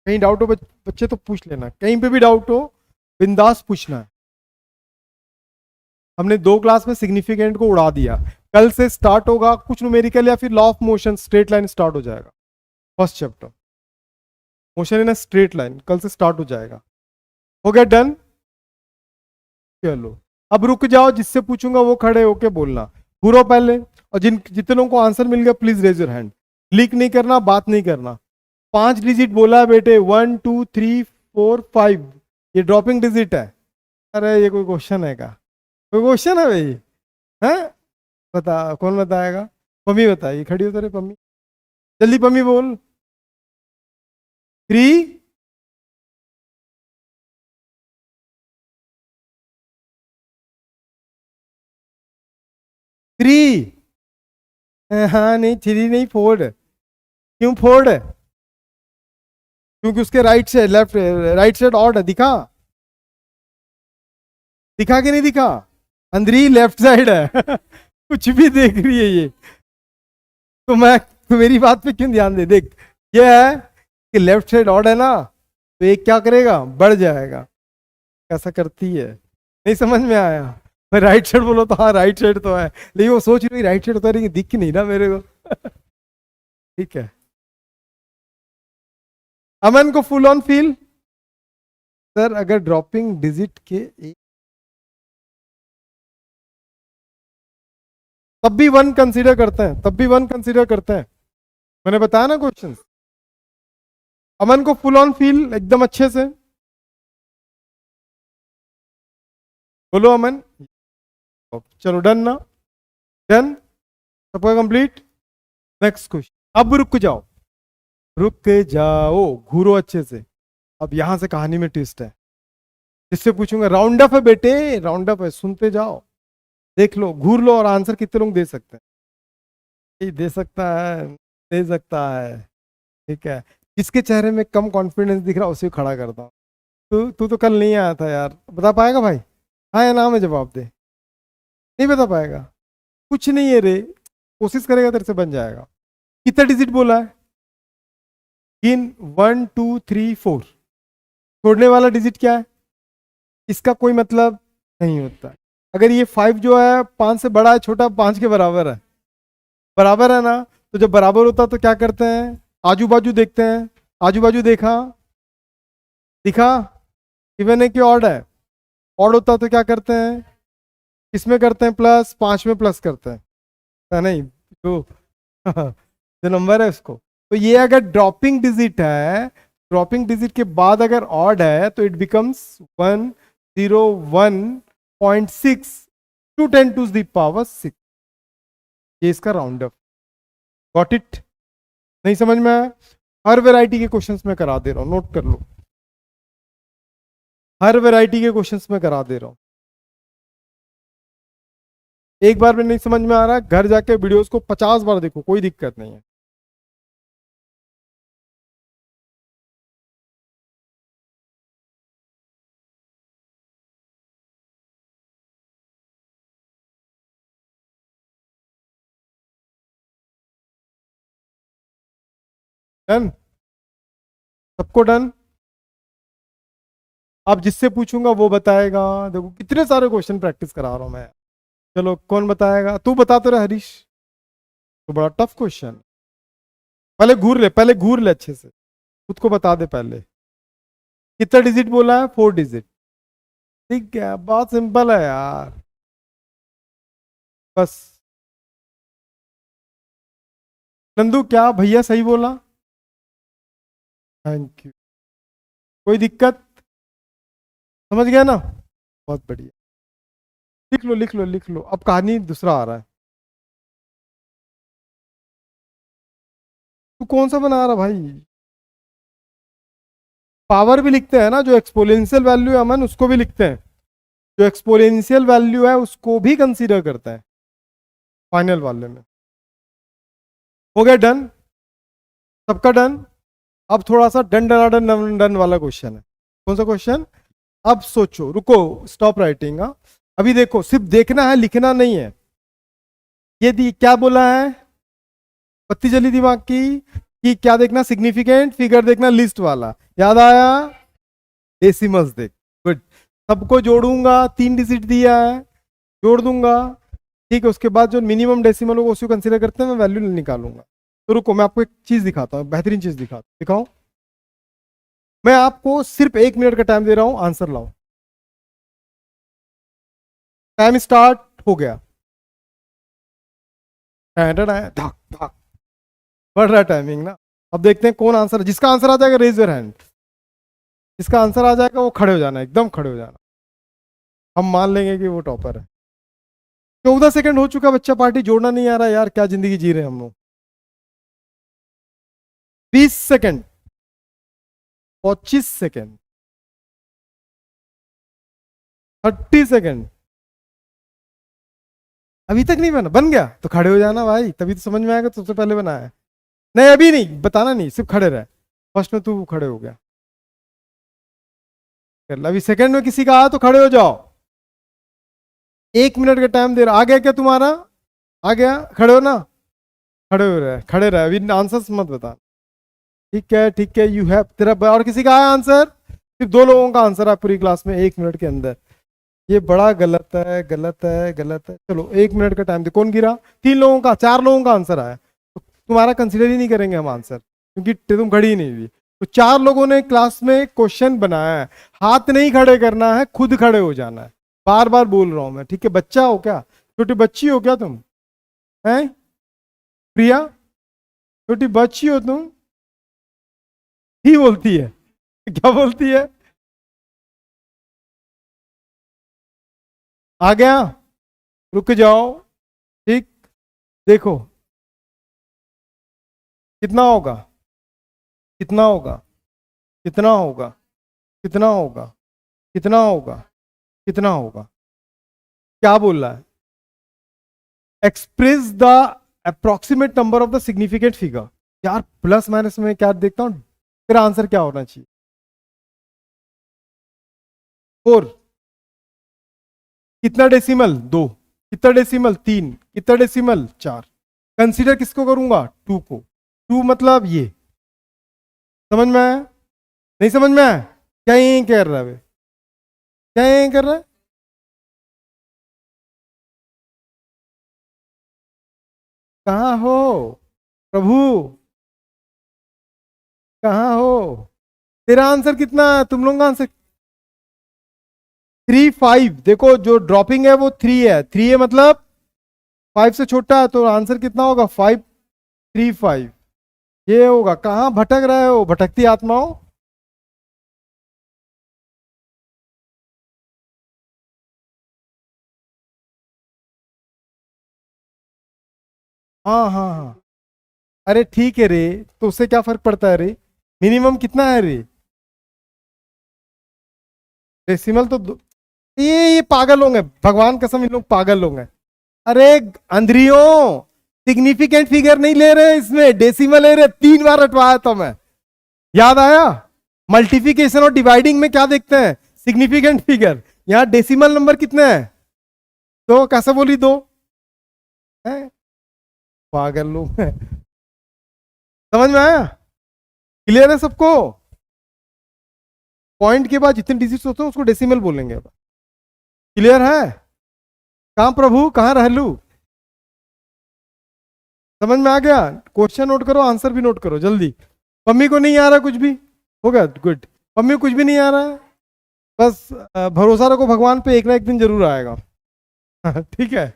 कहीं डाउट हो बच्चे तो पूछ लेना, कहीं पे भी डाउट हो बिंदास पूछना है। हमने 2 क्लास में सिग्निफिकेंट को उड़ा दिया, कल से स्टार्ट होगा कुछ न्यूमेरिकल या फिर law of motion, straight line start हो जाएगा। First chapter motion in straight line कल से स्टार्ट हो जाएगा। हो गया डन? चलो अब रुक जाओ, जिससे पूछूंगा वो खड़े होके बोलना, घूरो पहले। और जितने लोगों को आंसर मिल गया please raise your hand. Click नहीं करना, बात नहीं करना। 5 डिजिट बोला है बेटे, 1 2 3 4 5, ये ड्रॉपिंग डिजिट है। अरे ये कोई क्वेश्चन है क्या? कोई क्वेश्चन है भाई? है? बता, कौन बताएगा? पम्मी बताइए, खड़ी हो तेरे पम्मी, जल्दी पम्मी बोल। 3 3। हाँ नहीं, 3 नहीं, 4। क्यों 4 है? क्योंकि उसके राइट से लेफ्ट, राइट साइड ऑड है, दिखा? दिखा कि नहीं दिखा? अंदरी लेफ्ट साइड है। कुछ भी देख रही है ये, तो मैं, तो मेरी बात पे क्यों ध्यान दे? देख, ये है कि लेफ्ट साइड ऑड है ना, तो एक क्या करेगा? बढ़ जाएगा। कैसा करती है? नहीं समझ में आया? मैं राइट साइड बोलो तो हाँ राइट साइड तो है, लेकिन वो सोच रही राइट साइड होता है, दिख नहीं ना मेरे को। ठीक है। अमन को फुल ऑन फील। सर अगर ड्रॉपिंग डिजिट के एक, तब भी वन कंसीडर करते हैं, तब भी वन कंसीडर करते हैं, मैंने बताया ना क्वेश्चन। अमन को फुल ऑन फील एकदम अच्छे से बोलो अमन। चलो डन ना, डन, सबका कंप्लीट। Next question. अब रुक जाओ, रुक जाओ, घूरो अच्छे से। अब यहां से कहानी में ट्विस्ट है, जिससे पूछूंगा राउंड अप है बेटे, राउंड अप है, सुनते जाओ, देख लो, घूर लो, और आंसर कितने लोग दे सकते हैं? ये दे सकता है, दे सकता है। ठीक है, जिसके चेहरे में कम कॉन्फिडेंस दिख रहा है उसे खड़ा करता हूँ। तू तू तो कल नहीं आया था यार, बता पाएगा भाई? हाँ या ना में जवाब दे। नहीं बता पाएगा? कुछ नहीं है रे, कोशिश करेगा तेरे से बन जाएगा। कितना डिजिट बोला है? गिन 1 2 3 4। छोड़ने वाला डिजिट क्या है? इसका कोई मतलब नहीं होता। अगर ये 5 जो है 5 से बड़ा है, छोटा, 5 के बराबर है, बराबर है ना, तो जब बराबर होता तो क्या करते हैं? आजू बाजू देखते हैं। आजू बाजू देखा, दिखा, इवन है कि ऑड है? ऑड होता तो क्या करते हैं? किसमें करते हैं प्लस? 5 में प्लस करते हैं, है नहीं? जो जो नंबर है उसको। तो ये अगर ड्रॉपिंग डिजिट है, ड्रॉपिंग डिजिट के बाद अगर ऑड है तो it becomes 101.6 to 10 to the power 6। ये इसका राउंड अप। Got it? नहीं समझ में आया? हर वैरायटी के क्वेश्चंस में करा दे रहा हूं, नोट कर लो, हर वैरायटी के क्वेश्चंस में करा दे रहा हूं। एक बार में नहीं समझ में आ रहा, घर जाके वीडियोस को 50 बार देखो, कोई दिक्कत नहीं है। डन? सबको डन? अब जिससे पूछूंगा वो बताएगा। देखो कितने सारे क्वेश्चन प्रैक्टिस करा रहा हूं मैं। चलो कौन बताएगा? तू बता तो रहा हरीश। तो बड़ा टफ क्वेश्चन। पहले घूर ले, पहले घूर ले अच्छे से, खुद को बता दे पहले। कितना डिजिट बोला है? 4 डिजिट। ठीक है, बहुत सिंपल है यार, बस। नंदू क्या भैया सही बोला? Thank you. कोई दिक्कत? समझ गया ना? बहुत बढ़िया। लिख लो लिख लो लिख लो। अब कहानी दूसरा आ रहा है। तू कौन सा बना रहा भाई? पावर भी लिखते हैं ना, जो एक्सपोनेंशियल वैल्यू है अमन उसको भी लिखते हैं, जो एक्सपोनेंशियल वैल्यू है उसको भी कंसीडर करते हैं फाइनल वाले में। हो गया डन? सबका डन? अब थोड़ा सा done done done done done वाला क्वेश्चन है। कौन सा क्वेश्चन? अब सोचो, रुको, स्टॉप राइटिंग। अभी देखो, सिर्फ देखना है, लिखना नहीं है। ये क्या बोला है? पत्ती जली दिमाग की कि क्या देखना? सिग्निफिकेंट फिगर देखना, लिस्ट वाला याद आया? डेसिमल्स देख। गुड। सबको जोड़ूंगा, 3 डिजिट दिया है, जोड़ दूंगा। ठीक है, उसके बाद जो मिनिमम डेसिमल होगा उसको कंसीडर करते हैं, मैं वैल्यू निकालूंगा। तो रुको, मैं आपको एक चीज दिखाता हूँ, बेहतरीन चीज दिखाऊं। मैं आपको सिर्फ 1 मिनट का टाइम दे रहा हूं, आंसर लाओ। टाइम स्टार्ट हो गया। धक धक बढ़ रहा है टाइमिंग ना। अब देखते हैं कौन आंसर, जिसका आंसर आ जाएगा रेज योर हैंड। जिसका आंसर आ जाएगा वो खड़े हो जाना, एकदम खड़े हो जाना। हम मान लेंगे कि वो टॉपर है। 14 सेकंड हो चुका, बच्चा पार्टी जोड़ना नहीं आ रहा यार, क्या जिंदगी जी रहे हैं हम लोग। 20 सेकंड, 25 सेकंड, 30 सेकंड। अभी तक नहीं बना? बन गया तो खड़े हो जाना भाई, तभी तो समझ में आएगा सबसे पहले बनाया है। नहीं अभी नहीं बताना, नहीं सिर्फ खड़े रहे। फर्स्ट में तू खड़े हो गया, अभी सेकंड में किसी का आया तो खड़े हो जाओ। 1 मिनट का टाइम दे रहा। आ गया क्या तुम्हारा? आ गया? खड़े हो ना? खड़े हो रहे, खड़े रहे, अभी आंसर मत बता। ठीक है ठीक है, यू हैव। तेरा और किसी का आया आंसर? सिर्फ 2 लोगों का आंसर है पूरी क्लास में 1 मिनट के अंदर। ये बड़ा गलत है, गलत है, गलत है। चलो 1 मिनट का टाइम दे। कौन गिरा? 3 लोगों का, 4 लोगों का आंसर आया। तो तुम्हारा कंसिडर ही नहीं करेंगे हम आंसर, क्योंकि तुम खड़ी ही नहीं हुई। तो 4 लोगों ने क्लास में क्वेश्चन बनाया है। हाथ नहीं खड़े करना है, खुद खड़े हो जाना है। बार बार बोल रहा हूं मैं, ठीक है? बच्चा हो क्या? छोटी बच्ची हो क्या तुम? हैं प्रिया? छोटी बच्ची हो तुम? ही बोलती है। क्या बोलती है? आ गया? रुक जाओ। ठीक, देखो कितना होगा, कितना होगा, कितना होगा, कितना होगा, कितना होगा, कितना होगा? क्या बोल रहा है? Express the approximate number of the significant figure. यार प्लस माइनस में क्या देखता हूं, तेरा आंसर क्या होना चाहिए? 4। कितना डेसिमल? 2। कितना डेसिमल? 3। कितना डेसिमल? 4। कंसीडर किसको करूंगा? 2 को। 2 मतलब ये। समझ में आया? नहीं समझ में आया? क्या ये कर रहा है? क्या ये कर रहा है? कहाँ हो प्रभु? कहाँ हो? तेरा आंसर कितना है? तुम लोगों का आंसर 3 5। देखो जो ड्रॉपिंग है वो 3 है। 3 है मतलब 5 से छोटा है, तो आंसर कितना होगा? 5 3 5 ये होगा। कहाँ भटक रहे हो भटकती आत्माओं? हाँ हाँ हाँ। अरे ठीक है रे, तो उससे क्या फर्क पड़ता है रे? मिनिमम कितना है रे? डेसिमल तो ये पागल होंगे, भगवान कसम इन लोग पागल होंगे। अरे अंधरियों, सिग्निफिकेंट फिगर नहीं ले रहे इसमें, डेसिमल ले रहे। 3 बार हटवाया था मैं, याद आया? मल्टीप्लिकेशन और डिवाइडिंग में क्या देखते हैं? Significant figure. यहाँ डेसिमल नंबर कितने हैं? तो कैसे बोली 2 है? पागल लोग हैं। समझ में आया? क्लियर है सबको? पॉइंट के बाद जितने डिजिट्स होते हैं उसको डेसिमल बोलेंगे। अब क्लियर है? कहां प्रभु, कहां रहलू? समझ में आ गया? क्वेश्चन नोट करो, आंसर भी नोट करो जल्दी। मम्मी को नहीं आ रहा कुछ भी? हो गया, गुड। मम्मी को कुछ भी नहीं आ रहा है, बस भरोसा रखो भगवान पे, एक ना एक दिन जरूर आएगा। ठीक है?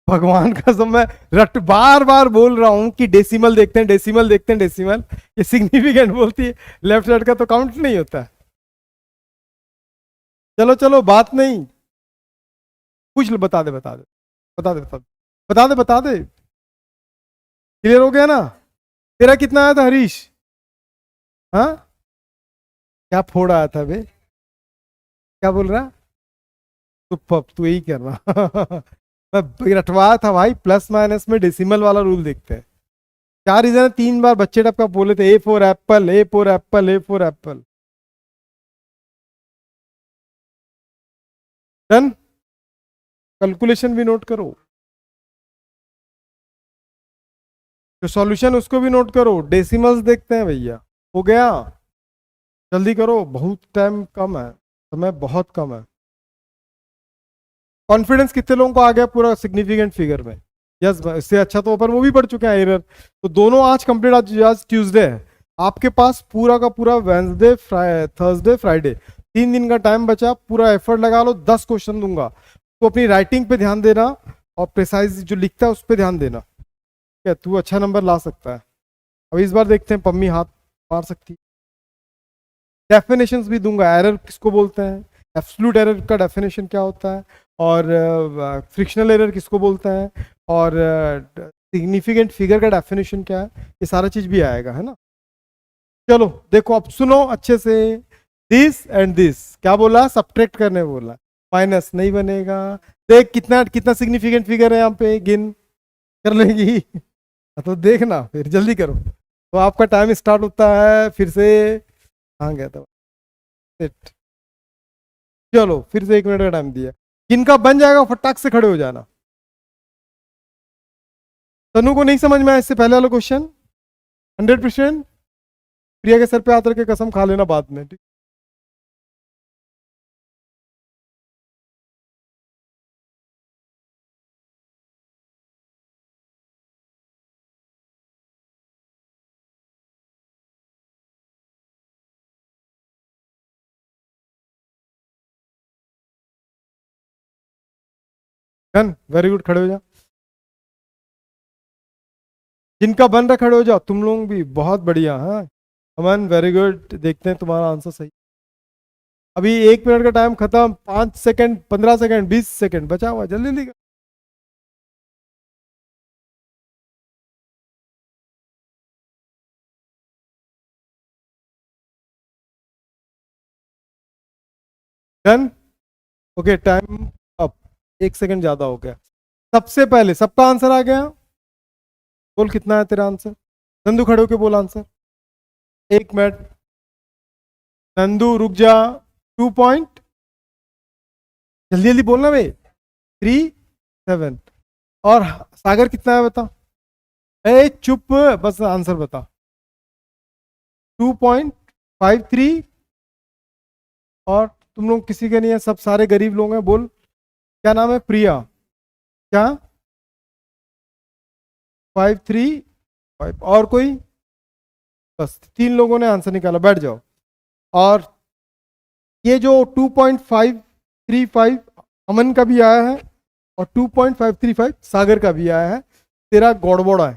भगवान का सब मैं रट बार बार बोल रहा हूं कि डेसिमल देखते हैं, डेसिमल देखते हैं, डेसिमल। ये सिग्निफिकेंट बोलती है, लेफ्ट साइड का तो काउंट नहीं होता है। चलो चलो बात नहीं, पूछ लो। बता दे, बता दे, बता दे, बता दे, बता दे, बता दे। क्लियर हो गया ना? तेरा कितना आया था हरीश? हाँ, क्या फोड़ आया था बे? क्या बोल रहा? तू यही करना। मैं रटवाया था भाई, प्लस माइनस में डेसिमल वाला रूल देखते हैं। क्या रीजन है? 3 बार बच्चे टप का बोले थे, A for Apple, A for Apple, A for Apple. Done? Calculation भी नोट करो, तो सॉल्यूशन उसको भी नोट करो। डेसिमल्स देखते हैं भैया। हो गया? जल्दी करो, बहुत टाइम कम है, समय बहुत कम है। कॉन्फिडेंस कितने लोगों को आ गया पूरा सिग्निफिकेंट फिगर में? यस, इससे अच्छा तो ऊपर वो भी पढ़ चुके हैं एरर। तो दोनों आज कंप्लीट। आज ट्यूसडे है, आपके पास पूरा का पूरा वेंसडे थर्सडे फ्राइडे 3 दिन का टाइम बचा। पूरा एफर्ट लगा लो, 10 क्वेश्चन दूंगा। तो अपनी राइटिंग पे ध्यान देना और प्रिसाइज जो लिखता है उस पर ध्यान देना। क्या तू अच्छा नंबर ला सकता है? अब इस बार देखते हैं पम्मी हाथ मार सकती है। डेफिनेशंस भी दूंगा, एरर किसको बोलते हैं, एब्सोल्यूट एरर का डेफिनेशन क्या होता है, और फ्रिक्शनल एरर किसको बोलते हैं, और सिग्निफिकेंट फिगर का डेफिनेशन क्या है, ये सारा चीज भी आएगा, है ना? चलो देखो, अब सुनो अच्छे से। दिस एंड दिस क्या बोला? सब्ट्रैक्ट करने बोला। माइनस नहीं बनेगा। देख कितना कितना सिग्निफिकेंट फिगर है यहाँ पे, गिन कर लेगी। तो देखना, फिर जल्दी करो। तो आपका टाइम स्टार्ट होता है फिर से। कहाँ गया था? सेट। चलो फिर से 1 मिनट का टाइम दिया। जिनका बन जाएगा फटाक से खड़े हो जाना। तनु को नहीं समझ में आया इससे पहले वाला क्वेश्चन? 100%। प्रिया के सर पे हाथ रख के कसम खा लेना बाद में, ठीक? डन, वेरी गुड, खड़े हो जाओ। जिनका बन रहा खड़े हो जाओ, तुम लोग भी बहुत बढ़िया। हाँ अमन, वेरी गुड, देखते हैं तुम्हारा आंसर सही। अभी 1 मिनट का टाइम खत्म, 5 सेकंड, 15 सेकंड, 20 सेकंड बचा हुआ, जल्दी जल्दी। Done, okay, time up. 1 second ज्यादा हो गया। सबसे पहले सबका आंसर आ गया। बोल कितना है तेरा आंसर। नंदू खड़े होके बोल आंसर। 1 मिनट। नंदू रुक जा। 2 पॉइंट, जल्दी जल्दी बोलना भाई। 37। और सागर कितना है बता। ए चुप, बस आंसर बता। 2.53। और तुम लोग किसी के नहीं है, सब सारे गरीब लोग हैं। बोल क्या नाम है। प्रिया। क्या। 535। और कोई। बस 3 लोगों ने आंसर निकाला, बैठ जाओ। और ये जो 2.535 अमन का भी आया है, और 2.535 सागर का भी आया है। तेरा गड़बड़ा है।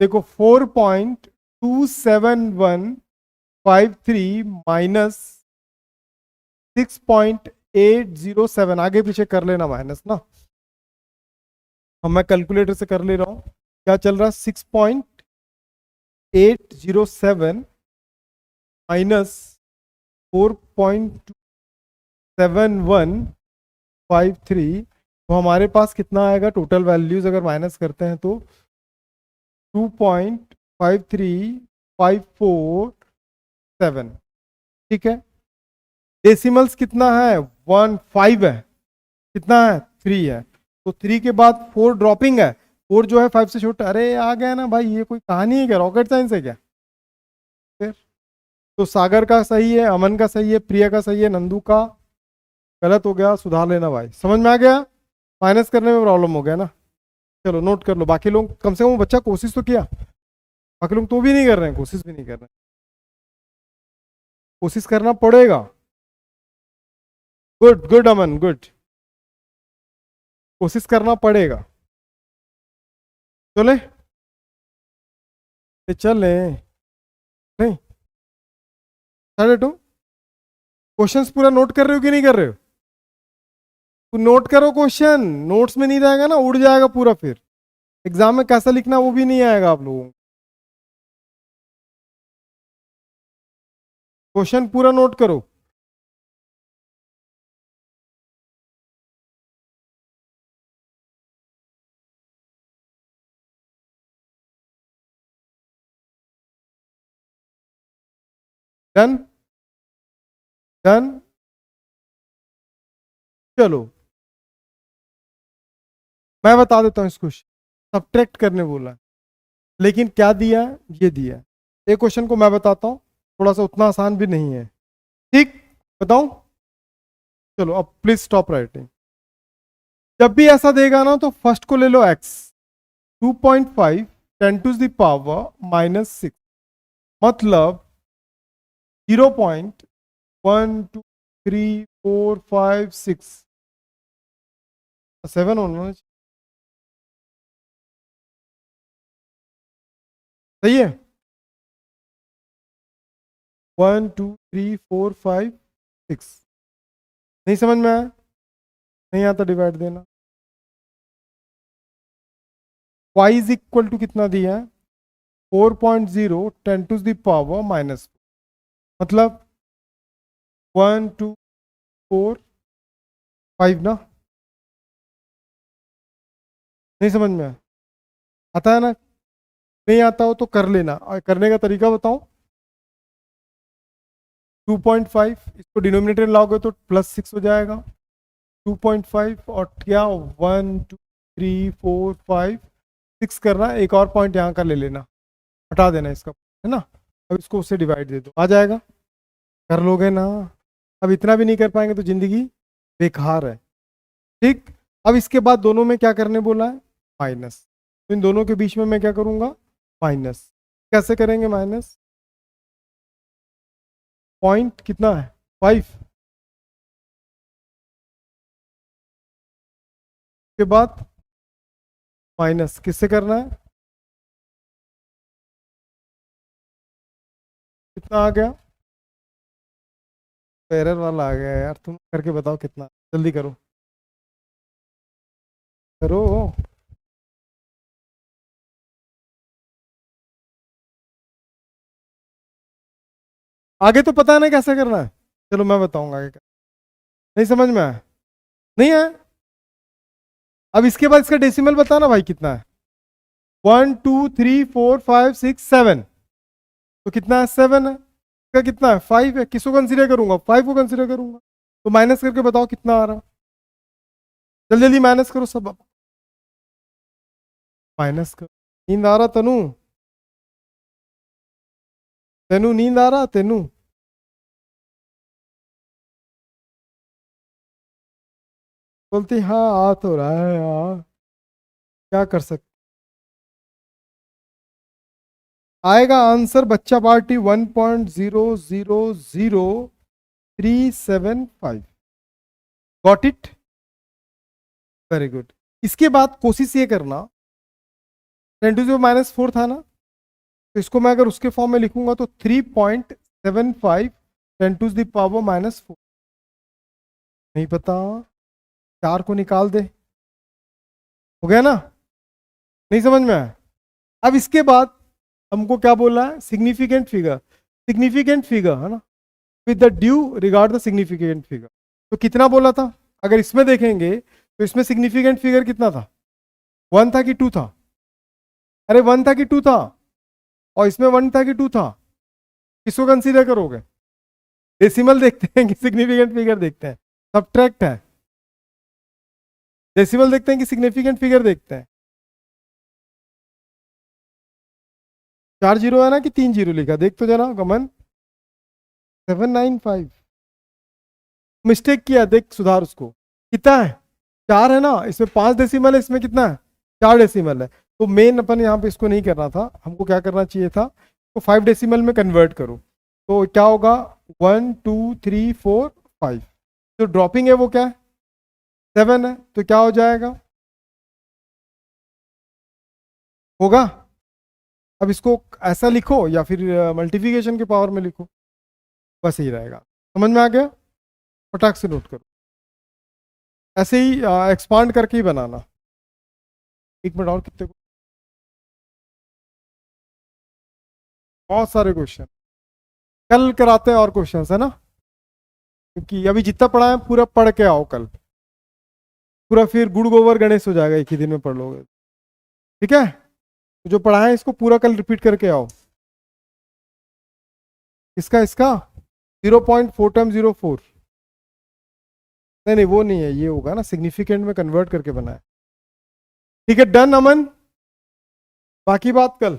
देखो 4.27153 माइनस 6.807, आगे पीछे कर लेना माइनस ना। हम मैं कैलकुलेटर से कर ले रहा हूं। क्या चल रहा है। 6.807 माइनस 4.7153, तो हमारे पास कितना आएगा टोटल वैल्यूज अगर माइनस करते हैं तो 2.53547। ठीक है। डेसिमल्स कितना है। 1 5 है। कितना है। 3 है। तो 3 के बाद 4 ड्रॉपिंग है। 4 जो है 5 से छोटा। अरे आ गया ना भाई, ये कोई कहानी है क्या, रॉकेट साइंस है क्या। फिर तो सागर का सही है, अमन का सही है, प्रिया का सही है, नंदू का गलत हो गया, सुधार लेना भाई। समझ में आ गया। माइनस करने में प्रॉब्लम हो गया ना। चलो नोट कर लो। बाकी लोग कम से कम बच्चा कोशिश तो किया। बाकी लोग तो भी नहीं कर रहे हैं, कोशिश भी नहीं कर रहे हैं। कोशिश करना पड़ेगा। गुड गुड अमन, गुड। कोशिश करना पड़ेगा। चले चले। नहीं, 2:30। क्वेश्चंस पूरा नोट कर रहे हो कि नहीं कर रहे हो। तो नोट करो क्वेश्चन, नोट्स में नहीं रहेगा ना, उड़ जाएगा पूरा। फिर एग्जाम में कैसा लिखना वो भी नहीं आएगा आप लोगों को। क्वेश्चन पूरा नोट करो। डन। डन। चलो मैं बता देता हूँ इस क्वेश्चन। सब्ट्रैक्ट करने बोला है, लेकिन क्या दिया है, ये दिया है। एक क्वेश्चन को मैं बताता हूँ, थोड़ा सा उतना आसान भी नहीं है। ठीक, बताऊं। चलो अब प्लीज स्टॉप राइटिंग। जब भी ऐसा देगा ना तो फर्स्ट को ले लो एक्स। 2.5 10⁻⁻⁻6, मतलब 0.1234567 होना चाहिए। सही है। 1 2 3 4 5 6। नहीं समझ में आया। नहीं आता डिवाइड देना। y इज इक्वल टू कितना दिया है। 4.0 10⁻⁻, मतलब 1 2 4 5 ना। नहीं समझ में आया। आता है ना। नहीं आता हो तो कर लेना, और करने का तरीका बताऊं। 2.5 इसको डिनोमिनेटर में लाओगे तो +6 हो जाएगा। 2.5 और क्या 1 2 3 4 5 6 करना। एक और पॉइंट यहाँ का ले लेना, हटा देना इसका, है ना। अब इसको उससे डिवाइड दे दो, आ जाएगा। कर लोगे ना। अब इतना भी नहीं कर पाएंगे तो जिंदगी बेकार है। ठीक। अब इसके बाद दोनों में क्या करने बोला है, माइनस। तो इन दोनों के बीच में मैं क्या करूंगा, माइनस। कैसे करेंगे माइनस। पॉइंट कितना है 5। उसके बाद माइनस किससे करना है, कितना आ गया, एरर वाला आ गया यार, तुम करके बताओ कितना, जल्दी करो करो। आगे तो पता नहीं कैसे करना है, चलो मैं बताऊंगा आगे क्या। नहीं समझ में आया, नहीं है। अब इसके बाद इसका डेसिमल बताना भाई कितना है, 1 2 3 4 5 6 7, तो कितना है, 7 है, इसका कितना है, 5 है, किसको कंसीडर करूंगा, 5 को कंसीडर करूंगा, तो माइनस करके बताओ कितना आ रहा, जल्दी जल्दी माइनस करो सब, माइनस करो। नींद आ रहा तनु, तेनू नींद आ रहा तेनू, बोलती हाँ आ तो रहा है यार, क्या कर सकते, आएगा आंसर बच्चा party 1.000375। Got it, very good. इसके बाद कोशिश ये करना, 10⁻⁻4 था ना, तो इसको मैं अगर उसके फॉर्म में लिखूंगा तो 3.75 10⁻⁻4, नहीं पता, 4 को निकाल दे, हो गया ना, नहीं समझ में आया। अब इसके बाद हमको क्या बोला है, सिग्निफिकेंट फिगर, सिग्निफिकेंट फिगर है ना, with the due regard the significant figure, तो कितना बोला था, अगर इसमें देखेंगे तो इसमें सिग्निफिकेंट फिगर कितना था, 1 था कि 2 था, अरे 1 था कि 2 था, और इसमें 1 था कि 2 था, किसको कंसीडर करोगे, डेसिमल देखते हैं कि सिग्निफिकेंट फिगर देखते हैं, सब्ट्रैक्ट है, डेसिमल देखते हैं कि सिग्निफिकेंट फिगर देखते हैं, 4 जीरो है ना कि 3 जीरो लिखा, देख तो जरा गमन, 795, मिस्टेक किया, देख सुधार उसको, कितना है, 4 है ना, इसमें 5 डेसिमल है, इसमें कितना है, 4 डेसिमल है, तो मेन अपन यहाँ पे इसको नहीं करना था, हमको क्या करना चाहिए था, तो 5 डेसिमल में कन्वर्ट करो, तो क्या होगा, 1 2 3 4 5, जो ड्रॉपिंग है वो क्या है, 7 है, तो क्या हो जाएगा, होगा, अब इसको ऐसा लिखो या फिर मल्टीप्लिकेशन के पावर में लिखो, बस यही रहेगा, समझ में आ गया, फटाक से नोट करो, ऐसे ही एक्सपांड करके ही बनाना। एक मिनट और, कितने बहुत सारे क्वेश्चन कल कराते हैं, और क्वेश्चन है ना, क्योंकि अभी जितना पढ़ा है पूरा पढ़ के आओ कल, पूरा फिर गुड़ गोबर गणेश हो जाएगा, एक ही दिन में पढ़ लोगे, ठीक है, तो जो पढ़ा है इसको पूरा कल रिपीट करके आओ, इसका इसका 0.4 टाइम 04, नहीं नहीं वो नहीं है, ये होगा ना, सिग्निफिकेंट में कन्वर्ट करके बनाया, ठीक है, डन अमन, बाकी बात कल।